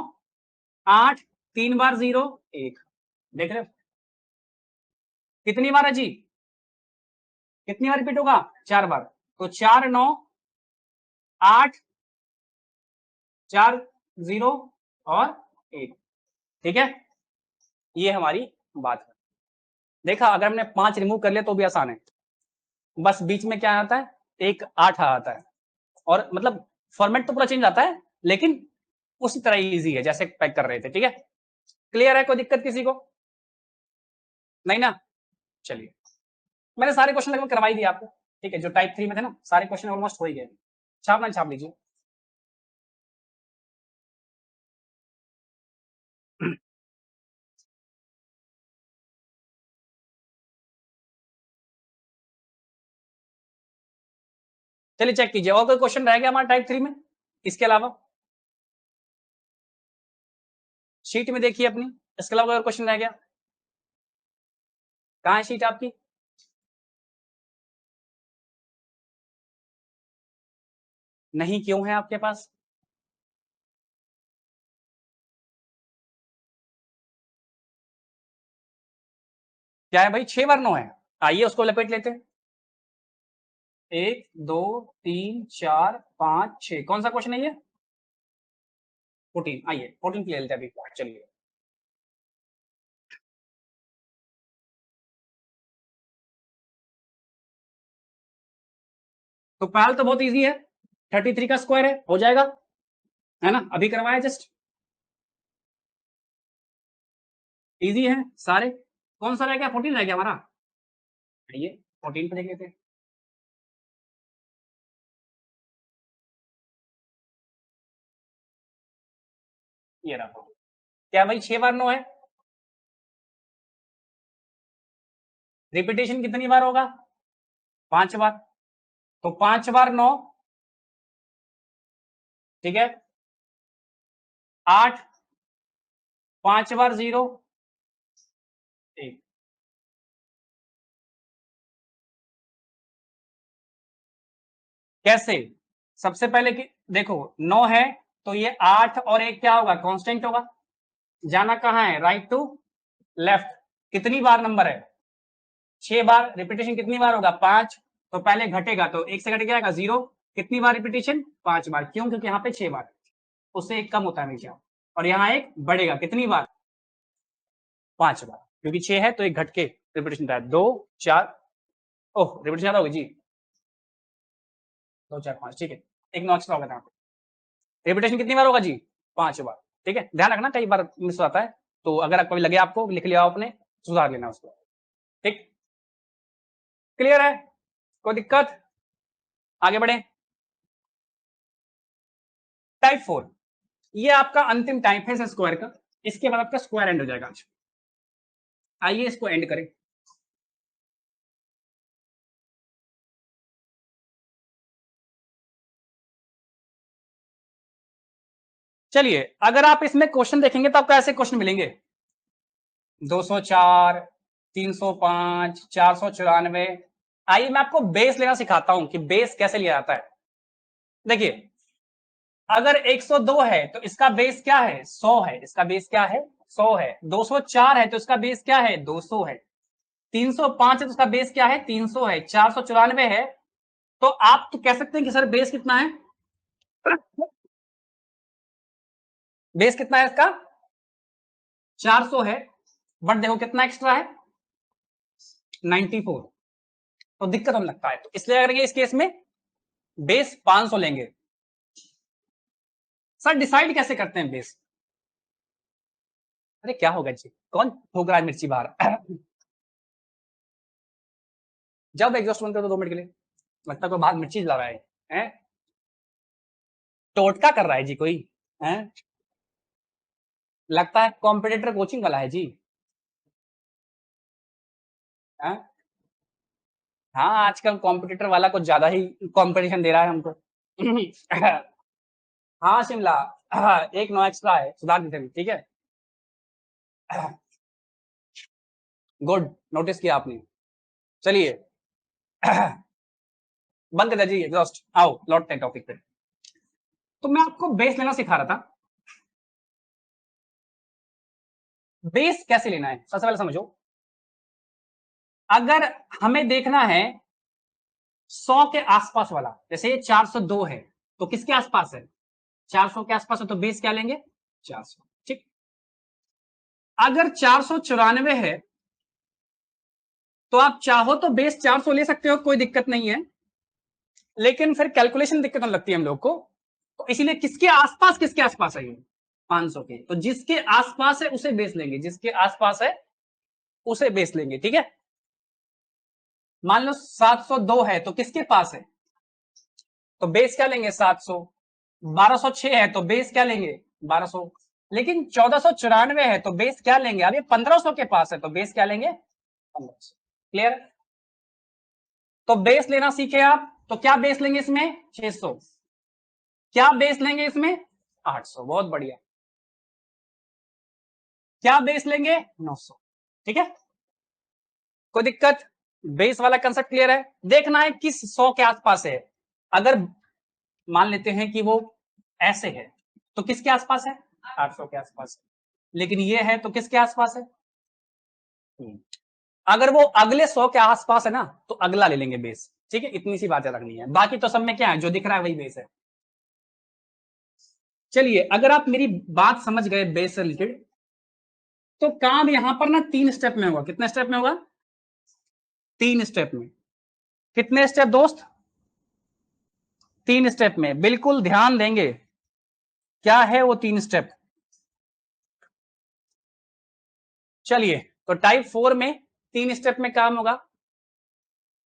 8, 3 बार 0 1, देख रहे हो कितनी बार है जी, कितनी बार रिपीट होगा 4 बार, तो 4 9 8 4 0 और 1, ठीक है ये हमारी बात है। देखा अगर हमने 5 रिमूव कर लिया तो भी आसान है, बस बीच में क्या आता है एक 8 आता है, और मतलब फॉर्मेट तो पूरा चेंज आता है लेकिन उसी तरह इजी है जैसे पैक कर रहे थे, ठीक है क्लियर है, कोई दिक्कत किसी को नहीं ना, चलिए मैंने सारे क्वेश्चन लगभग करवा ही दिए आपको, ठीक है जो टाइप 3 में थे ना सारे क्वेश्चन ऑलमोस्ट हो ही गए, छापना छाप लीजिए। चलिए चेक कीजिए और कोई क्वेश्चन रह गया हमारा टाइप 3 में इसके अलावा, शीट में देखिए अपनी, इसके अलावा अगर क्वेश्चन रह गया, कहाँ है शीट आपकी, नहीं क्यों है आपके पास, क्या है भाई 6 बार 9 है, आइए उसको लपेट लेते हैं, 1 2 3 4 5 6, कौन सा क्वेश्चन है ये 14, आइए 14 ले लेते हैं अभी, चलिए तो पहल तो बहुत इजी है, 33 का स्क्वायर है हो जाएगा, है ना अभी करवाया जस्ट, इजी है सारे, कौन सा रह गया 14 रह गया हमारा, आइए 14 पे देख लेते हैं, ये रहा, क्या भाई 6 बार 9 है, रिपीटेशन कितनी बार होगा 5 बार, तो 5 बार 9 ठीक है 8, 5 बार 0 1, कैसे सबसे पहले कि देखो 9 है तो ये 8 और 1 क्या होगा कांस्टेंट होगा, जाना कहां है राइट टू लेफ्ट, कितनी बार नंबर है 6 बार, रिपीटेशन कितनी बार होगा 5, तो पहले घटेगा तो 1 से घट गया 0, कितनी बार रिपीटेशन 5 बार, क्यों क्योंकि यहाँ पे 6 बार उससे एक कम होता है हमेशा, और यहाँ एक बढ़ेगा कितनी बार 5 बार, क्योंकि 6 है तो एक घट के रिपीटेशन था 2 4, ओह रिपीटेशन ज्यादा होगी जी 2 4 5, ठीक है एक 9 एक्स्ट्रा होगा यहाँ पे, रिपीटेशन कितनी बार होगा जी 5 बार, ठीक है ध्यान रखना कई बार मिस होता है, तो अगर कभी लगे आपको लिख लिया आपने सुधार लेना उसको, ठीक क्लियर है, कोई दिक्कत, आगे बढ़े, टाइप 4, ये आपका अंतिम टाइप है स्क्वायर का, इसके बाद आपका स्क्वायर एंड हो जाएगा आज, आइए इसको एंड करें, चलिए अगर आप इसमें क्वेश्चन देखेंगे तो आपको ऐसे क्वेश्चन मिलेंगे, 204, 305, 494। आइए मैं आपको बेस लेना सिखाता हूं कि बेस कैसे लिया जाता है। देखिए, अगर 102 है तो इसका बेस क्या है? 100 है। इसका बेस क्या है? 100 है। 204 है तो इसका बेस क्या है? 200 है। 305 है तो उसका बेस क्या है? 300 है। 494 है तो आप तो कह सकते हैं कि सर बेस कितना है? बेस कितना है इसका? 400 है। बट देखो कितना एक्स्ट्रा है? 94। तो दिक्कत होने लगता है, तो इसलिए करेंगे इस केस में बेस 500 लेंगे। सर डिसाइड कैसे करते हैं बेस? अरे क्या होगा जी, कौन ठोक रहा है मिर्ची बाहर? जब एग्जॉस्ट बंद कर दो 2 मिनट के लिए। लगता है कोई बाहर मिर्ची जला रहा है, हैं? टोटका कर रहा है जी कोई, हैं? लगता है कॉम्पिटिटर कोचिंग वाला है जी, हैं? हाँ आजकल कॉम्पिटिटर वाला कुछ ज्यादा ही कंपटीशन दे रहा है हमको। हाँ शिमला, एक 9 एक्स्ट्रा है, सुधार देते हैं, ठीक है। गुड, नोटिस किया आपने। चलिए, बंद कर दीजिए एग्जॉस्ट, आओ लौटते हैं टॉपिक पे। तो मैं आपको बेस लेना सिखा रहा था। बेस कैसे लेना है सबसे पहले समझो। अगर हमें देखना है 100 के आसपास वाला, जैसे ये 402 है तो किसके आसपास है? 400 के आसपास है तो बेस क्या लेंगे? 400, ठीक। अगर 494 है तो आप चाहो तो बेस 400 ले सकते हो, कोई दिक्कत नहीं है, लेकिन फिर कैलकुलेशन दिक्कत होने लगती है हम लोग को। तो इसीलिए किसके आसपास है ये? 500 के। तो जिसके आसपास है उसे बेस लेंगे, जिसके आसपास है उसे बेस लेंगे, ठीक है। मान लो 702 है तो किसके पास है? तो बेस क्या लेंगे? 700। 1206 है तो बेस क्या लेंगे? 1200। लेकिन 1494 है तो बेस क्या लेंगे? अब ये 1500 के पास है तो बेस क्या लेंगे? 1500। क्लियर? तो बेस लेना सीखे आप तो क्या बेस लेंगे इसमें? 600। क्या बेस लेंगे इसमें? 800। बहुत बढ़िया। क्या बेस लेंगे? 900। ठीक है, कोई दिक्कत? बेस वाला कंसेप्ट क्लियर है। देखना है किस 100 के आसपास है। अगर मान लेते हैं कि वो ऐसे है तो किसके आसपास है? 800 के आसपास है। लेकिन ये है तो किसके आसपास है? अगर वो अगले 100 के आसपास है ना तो अगला ले लेंगे बेस, ठीक है। इतनी सी बात याद रखनी है, बाकी तो सब में क्या है, जो दिख रहा है वही बेस है। चलिए, अगर आप मेरी बात समझ गए बेस से रिलेटेड, तो काम यहां पर ना 3 स्टेप में होगा। कितने स्टेप में होगा? 3 स्टेप में। कितने स्टेप दोस्त? 3 स्टेप में, बिल्कुल ध्यान देंगे। क्या है वो 3 स्टेप? चलिए, तो टाइप 4 में 3 स्टेप में काम होगा।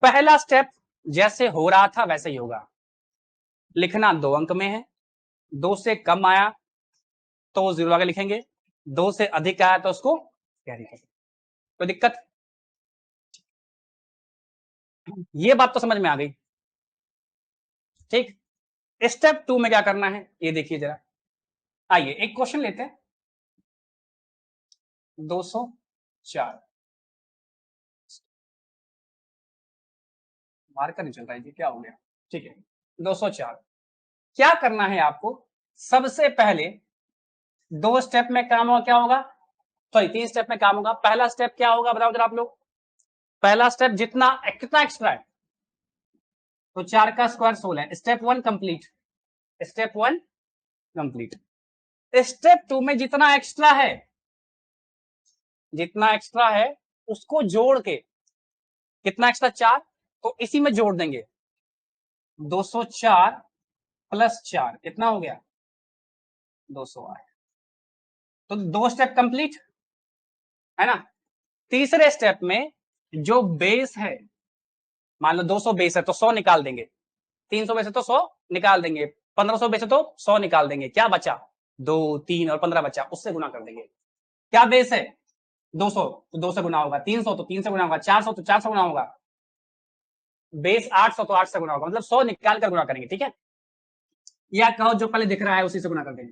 पहला स्टेप जैसे हो रहा था वैसे ही होगा। लिखना 2 अंक में है, 2 से कम आया तो वो 0 आगे लिखेंगे, 2 से अधिक आया तो उसको कैरी करेंगे। कोई दिक्कत? ये बात तो समझ में आ गई, ठीक। स्टेप 2 में क्या करना है ये देखिए जरा। आइए एक क्वेश्चन लेते हैं। 204, मार्कर नहीं चल रहा है जी, क्या हो गया? ठीक है, 204। क्या करना है आपको? सबसे पहले 2 स्टेप में काम होगा, क्या होगा? सॉरी 3 स्टेप में काम होगा। पहला स्टेप क्या होगा बताओ जरा आप लोग। पहला स्टेप जितना कितना एक्स्ट्रा है? तो 4 का स्क्वायर 16 है। Step 1 complete. Step 1 complete. Step 2 में जितना एक्स्ट्रा है, जितना एक्स्ट्रा है उसको जोड़ के, कितना एक्स्ट्रा? 4, तो इसी में जोड़ देंगे। 204 प्लस 4 कितना हो गया? 208। तो 2 स्टेप कंप्लीट है ना। तीसरे स्टेप में जो बेस है, मान लो 200 बेस है तो 100 निकाल देंगे, 300 बेस है तो 100 निकाल देंगे, 1500 बेस है तो 100 निकाल देंगे। क्या बचा? 2, 3 और 15 बचा, उससे गुना कर देंगे। क्या बेस है? 200 तो 2 से गुना होगा, 300 तो 3 से गुना होगा, 400 तो 4 से गुना होगा, बेस 800 तो 8 से गुना होगा, मतलब 100 निकाल कर गुना करेंगे, ठीक है। या कहो जो पहले दिख रहा है उसी से गुना कर देंगे,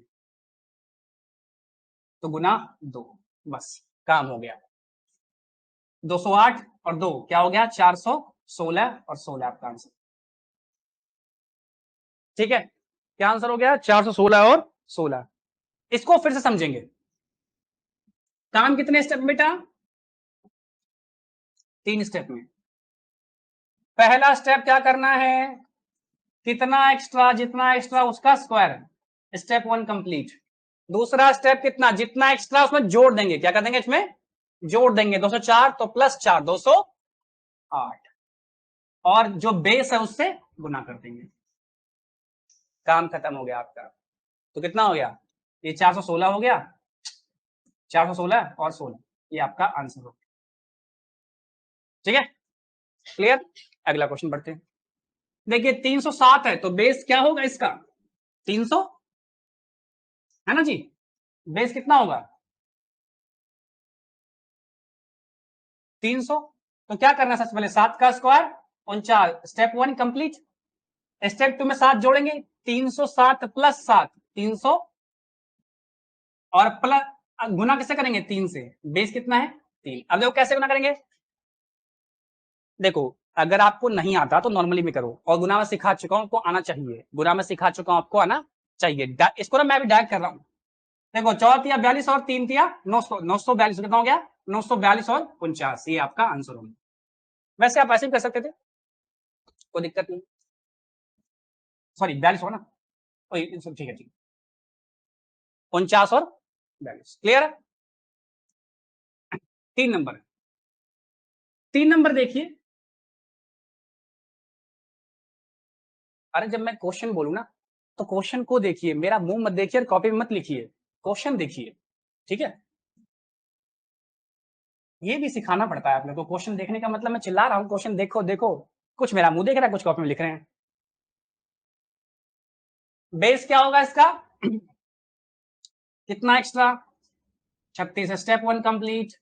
तो गुना 2, बस। काम हो गया। 208 और 2 क्या हो गया, 416 और 16 आपका आंसर। ठीक है, क्या आंसर हो गया, 416 और 16। इसको फिर से समझेंगे। काम कितने स्टेप में बेटा, 3 स्टेप में। पहला स्टेप क्या करना है, कितना एक्स्ट्रा, जितना एक्स्ट्रा उसका स्क्वायर, स्टेप 1 कंप्लीट। दूसरा स्टेप कितना, जितना एक्स्ट्रा उसमें जोड़ देंगे, क्या कर देंगे इसमें, जोड़ देंगे। 204 तो प्लस 4 208, और जो बेस है उससे गुना कर देंगे। काम खत्म हो गया आपका। तो कितना हो गया, ये 416 हो गया, 416 और 16, ये आपका आंसर हो गया। ठीक है, क्लियर। अगला क्वेश्चन बढ़ते हैं। देखिए 307 है तो बेस क्या होगा इसका, 300 है ना जी। बेस कितना होगा, 300। तो क्या करना है, सबसे पहले 7 का स्क्वायर 49, स्टेप 1 कंप्लीट। स्टेप 2 में 7 जोड़ेंगे, 307 प्लस 7 300, और प्लस गुना किससे करेंगे, 3 से। बेस कितना है, 3। अब देखो कैसे गुना करेंगे। देखो अगर आपको नहीं आता तो नॉर्मली में करो, और गुना में सिखा चुका हूं, आपको आना चाहिए। गुना में सिखा चुका हूं, आपको आना चाहिए। इसको ना मैं भी डायरेक्ट कर रहा हूं। देखो 4 तिया 42 और 3 तिया 900, 942 कितना हो गया, 942 और 49, ये आपका आंसर होगा। वैसे आप ऐसे भी कर सकते थे, कोई दिक्कत नहीं। सॉरी 42 हो ना, ठीक है, ठीक। 49 और 42 क्लियर है। 3 नंबर, 3 नंबर देखिए। अरे जब मैं क्वेश्चन बोलूं ना, तो क्वेश्चन को देखिए, मेरा मुंह मत देखिए और कॉपी में मत लिखिए, क्वेश्चन देखिए। ठीक है, ये भी सिखाना पड़ता है आप लोग को। क्वेश्चन देखने का मतलब मैं चिल्ला रहा हूँ क्वेश्चन देखो देखो, कुछ मेरा मुंह देख रहा है, कुछ कॉपी में लिख रहे हैं। बेस क्या होगा इसका, कितना एक्स्ट्रा, 36, स्टेप 1 कंप्लीट।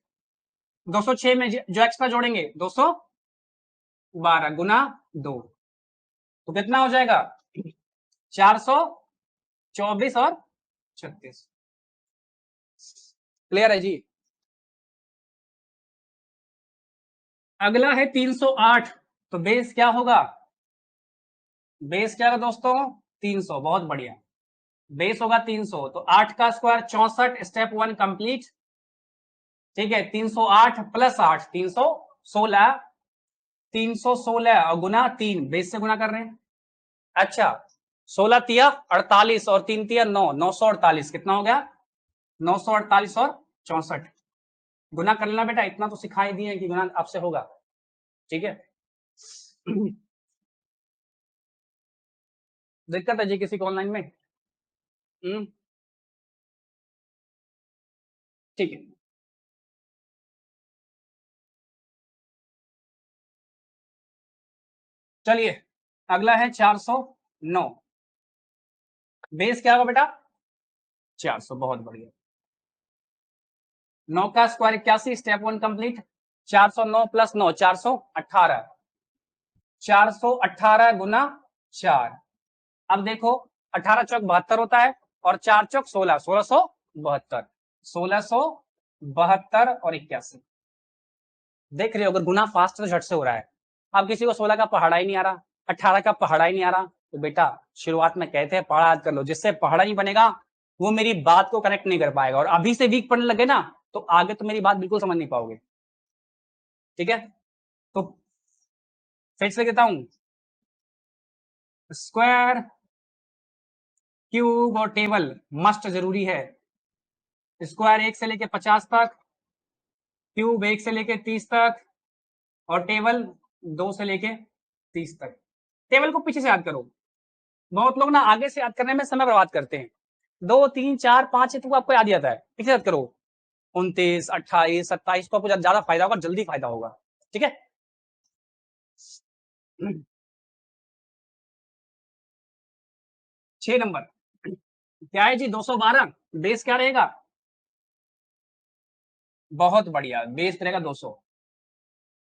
206 में जो एक्स्ट्रा जोड़ेंगे 212 गुना 2, तो कितना हो जाएगा, 424 और 36। क्लियर है जी। अगला है 308, तो बेस क्या होगा, बेस क्या होगा दोस्तों, 300। बहुत बढ़िया, बेस होगा 300, तो 8 का स्क्वायर 64, स्टेप 1 कंप्लीट। ठीक है, 308 प्लस 8 316, 316 और गुना 3, बेस से गुना कर रहे हैं। अच्छा 16 तिया 48 और 3 तिया 9, 948 कितना हो गया, 948 और 64। गुना कर लेना बेटा, इतना तो सिखाई दिए कि गुना आपसे होगा। ठीक है, दिक्कत है जी किसी को ऑनलाइन में, ठीक है। चलिए अगला है 409, बेस क्या होगा बेटा, 400। बहुत बढ़िया, 9 का स्क्वायर 81, स्टेप 1 कंप्लीट। 409 प्लस 9 418, 418 गुना 4। अब देखो 18 चौक 72 होता है, और 4 चौक 16, 1672, 1672 और 81। देख रहे हो, अगर गुना फास्ट तो झट से हो रहा है। अब किसी को 16 का पहाड़ा ही नहीं आ रहा, 18 का पहाड़ा ही नहीं आ रहा, तो बेटा शुरुआत में कहते हैं पहाड़ा याद कर लो। जिससे पहाड़ा नहीं बनेगा वो मेरी बात को कनेक्ट नहीं कर पाएगा, और अभी से वीक पढ़ने लगे ना तो आगे तो मेरी बात बिल्कुल समझ नहीं पाओगे। ठीक है, तो फिर से कहता हूं, स्क्वायर, क्यूब और टेबल मस्ट जरूरी है। स्क्वायर 1 से लेके 50 तक, क्यूब 1 से लेके 30 तक, और टेबल 2 से लेके 30 तक। टेबल को पीछे से याद करो, बहुत लोग ना आगे से याद करने में समय बर्बाद करते हैं। 2 3 4 5 तो आपको याद ही आता है, पीछे याद करो। 29 28 27 को आपको ज्यादा फायदा होगा, जल्दी फायदा होगा। ठीक है, 6 नंबर क्या है जी, 212। बेस क्या रहेगा, बहुत बढ़िया, बेस रहेगा 200।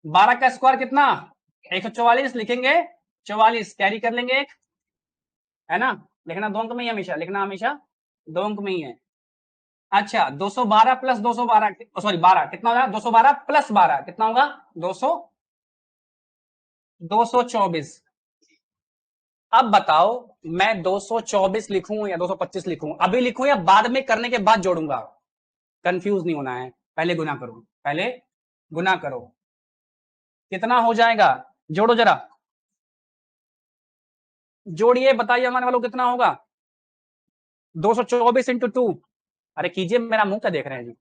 12 का स्क्वायर कितना, 144 लिखेंगे, 44 कैरी कर लेंगे एक, है ना। लिखना दो अंक में ही हमेशा, लिखना हमेशा 2 अंक में ही है। अच्छा 212 प्लस 212 सॉरी 12 कितना होगा, 212 प्लस 12 कितना होगा, 200 224। अब बताओ मैं 224 लिखूं या 225 लिखूं, अभी लिखूं या बाद में करने के बाद जोड़ूंगा, कंफ्यूज नहीं होना है, पहले गुना करो, पहले गुना करो, कितना हो जाएगा, जोड़ो जरा, जोड़िए, बताइए हमारे वालों कितना होगा, 224 इंटू 2, अरे कीजिए, मेरा मुंह क्या देख रहे हैं जी,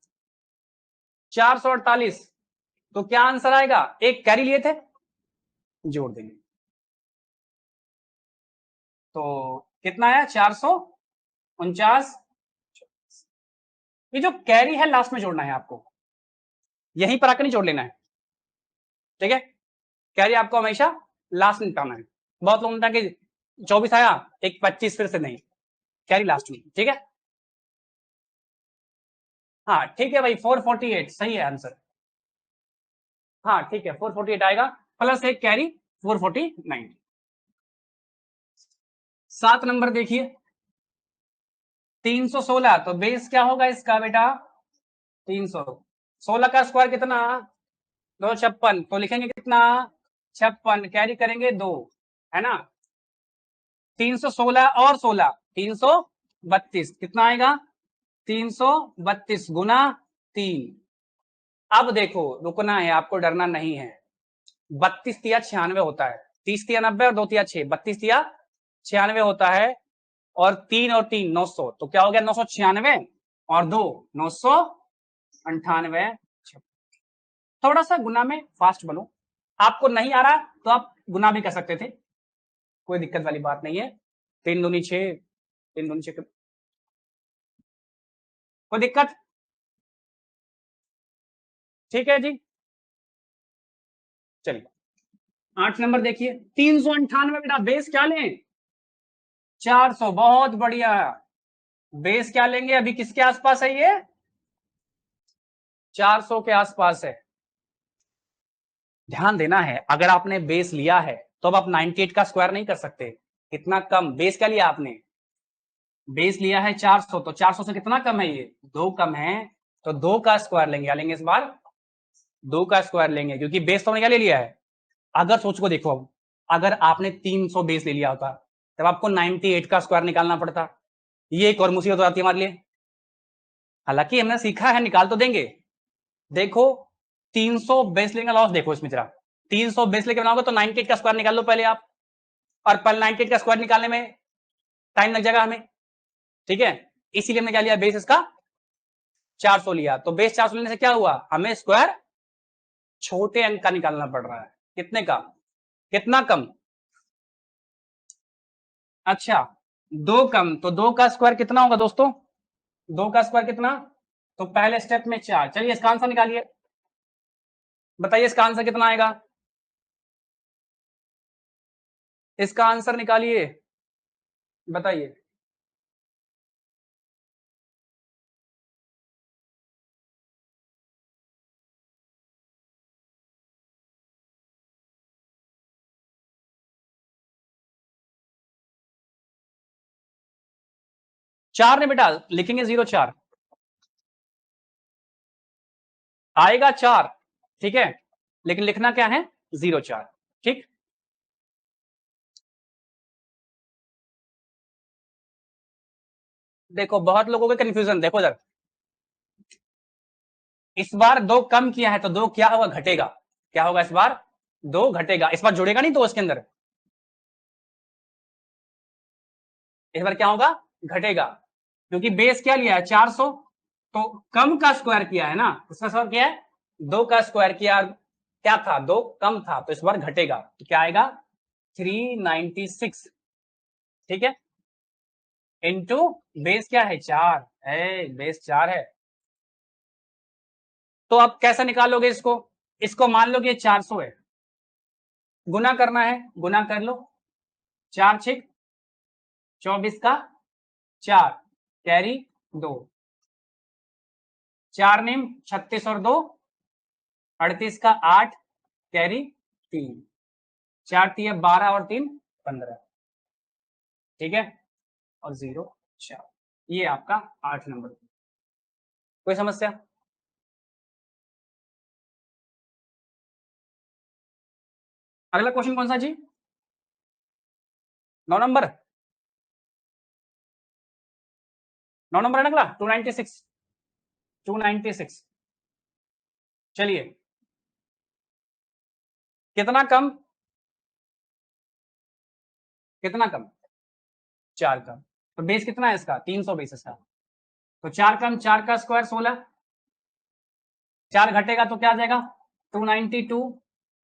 448। तो क्या आंसर आएगा, एक कैरी लिए थे, जोड़ देंगे, तो कितना आया, 449। ये जो कैरी है लास्ट में जोड़ना है आपको, यहीं पर आकर नहीं जोड़ लेना है, ठीक है, कैरी आपको हमेशा लास्ट में निकालना है। बहुत लोगों ने कि 24 आया एक 25 फिर से, नहीं, कैरी लास्ट में, ठीक है, हाँ ठीक है भाई, 448 सही है आंसर, हाँ ठीक है 448 आएगा, प्लस एक कैरी 449। 7 नंबर देखिए, 316, तो बेस क्या होगा इसका बेटा, 300, 16 का स्क्वायर कितना, 256, तो लिखेंगे कितना, 56, कैरी करेंगे 2, है ना, 316 और 16, 332, कितना आएगा, 332 गुना 3। अब देखो रुकना है, आपको डरना नहीं है, 32 तिया 96 होता है, 30 तिया 90 और 2 तिया 6, 32 तिया 96 होता है, और 3 और 3 900, तो क्या हो गया 996, और 2 998। थोड़ा सा गुना में फास्ट बनो, आपको नहीं आ रहा तो आप गुना भी कर सकते थे, कोई दिक्कत वाली बात नहीं है, 3 दूनी 6, 3 दूनी 6, कोई दिक्कत, ठीक है जी, चलिए 8 नंबर देखिए, 398 बेटा, बेस क्या लें, 400, बहुत बढ़िया, बेस क्या लेंगे, अभी किसके आसपास है ये, 400 के आसपास है, ध्यान देना है, अगर आपने बेस लिया है तो अब आप 98 का स्क्वायर नहीं कर सकते, कितना कम, बेस क्या लिया आपने, बेस लिया है 400, तो 400 से कितना कम है ये, 2 कम है, तो 2 का स्क्वायर लेंगे, क्या लेंगे इस बार, 2 का स्क्वायर लेंगे, क्योंकि बेस तो हमने क्या ले लिया है, अगर सोच को देखो, अब अगर आपने 300 बेस ले लिया होता तब आपको 98 का स्क्वायर निकालना पड़ता, ये एक और मुसीबत हो जाती है हमारे लिए, हालांकि हमने सीखा है, निकाल तो देंगे, देखो 300 बेस लेंगे, लॉस देखो इसमें जरा, 300 बेस लेके बनाओगे तो 98 का स्क्वायर निकाल लो पहले आप, और पहले 98 का स्क्वायर निकालने में टाइम लग जाएगा हमें, ठीक है, इसीलिए हमने क्या लिया, बेस इसका 400 लिया, तो बेस 400 लेने से क्या हुआ, हमें स्क्वायर छोटे अंक का निकालना पड़ रहा है, कितने का, कितना कम, अच्छा 2 कम, तो 2 का स्क्वायर कितना होगा दोस्तों, 2 का स्क्वायर कितना, तो पहले स्टेप में 4, चलिए इसका आंसर निकालिए, बताइए इसका आंसर कितना आएगा, इसका आंसर निकालिए, बताइए, चार ने बेटा, लिखेंगे 04, आएगा 4, ठीक है, लेकिन लिखना क्या है, 04, ठीक, देखो बहुत लोगों के कंफ्यूजन, देखो जरा, इस बार 2 कम किया है तो 2 क्या होगा, घटेगा, क्या होगा इस बार, 2 घटेगा, इस बार जुड़ेगा नहीं, तो इसके अंदर इस बार क्या होगा, घटेगा, क्योंकि बेस क्या लिया है 400, तो कम का स्क्वायर किया है ना, इसका स्क्वायर किया है, 2 का स्क्वायर किया, क्या था, 2 कम था, तो इस बार घटेगा, तो क्या आएगा, 396, ठीक है, इंटू बेस क्या है 4 है, बेस 4 है, तो अब कैसा निकालोगे इसको, इसको मान लो कि ये 400 है, गुना करना है, गुना कर लो, 4 6 24 का 4, कैरी 2, 4 निम 36 और 2 38 का 8, कैरी 3, 4 3 12 और 3 15, ठीक है, और 0 4, ये आपका 8 नंबर। कोई समस्या? अगला क्वेश्चन कौन सा जी? 9 नंबर, 9 नंबर है ना अगला, 296, 296। चलिए, कितना कम, कितना कम, 4 कम। तो बेस कितना है इसका, 300 बेस इसका। तो 4 कम 4 का स्क्वायर 16, 4 घटेगा तो क्या आ जाएगा 292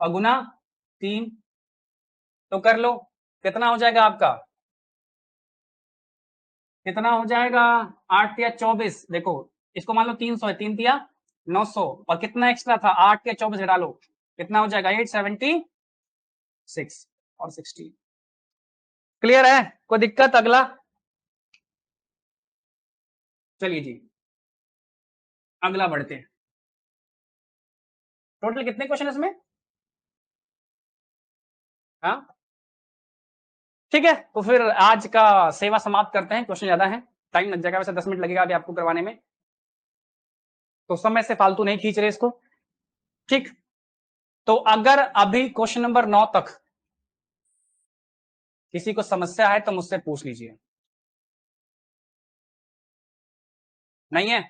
और गुना 3, तो कर लो कितना हो जाएगा आपका, कितना हो जाएगा 8 या 24, देखो इसको मान लो 300 है, 3 दिया 900 और कितना एक्स्ट्रा था 8 या 24 घटा लो, कितना हो जाएगा 876 और 16। क्लियर है, कोई दिक्कत? अगला चलिए जी, अगला बढ़ते हैं। टोटल कितने क्वेश्चन इसमें? हाँ ठीक है, तो फिर आज का सेवा समाप्त करते हैं, क्वेश्चन ज्यादा है, टाइम लग जाएगा, वैसे 10 मिनट लगेगा अभी आपको करवाने में, तो समय से फालतू नहीं खींच रहे इसको। ठीक, तो अगर अभी क्वेश्चन नंबर 9 तक किसी को समस्या है तो मुझसे पूछ लीजिए। नहीं है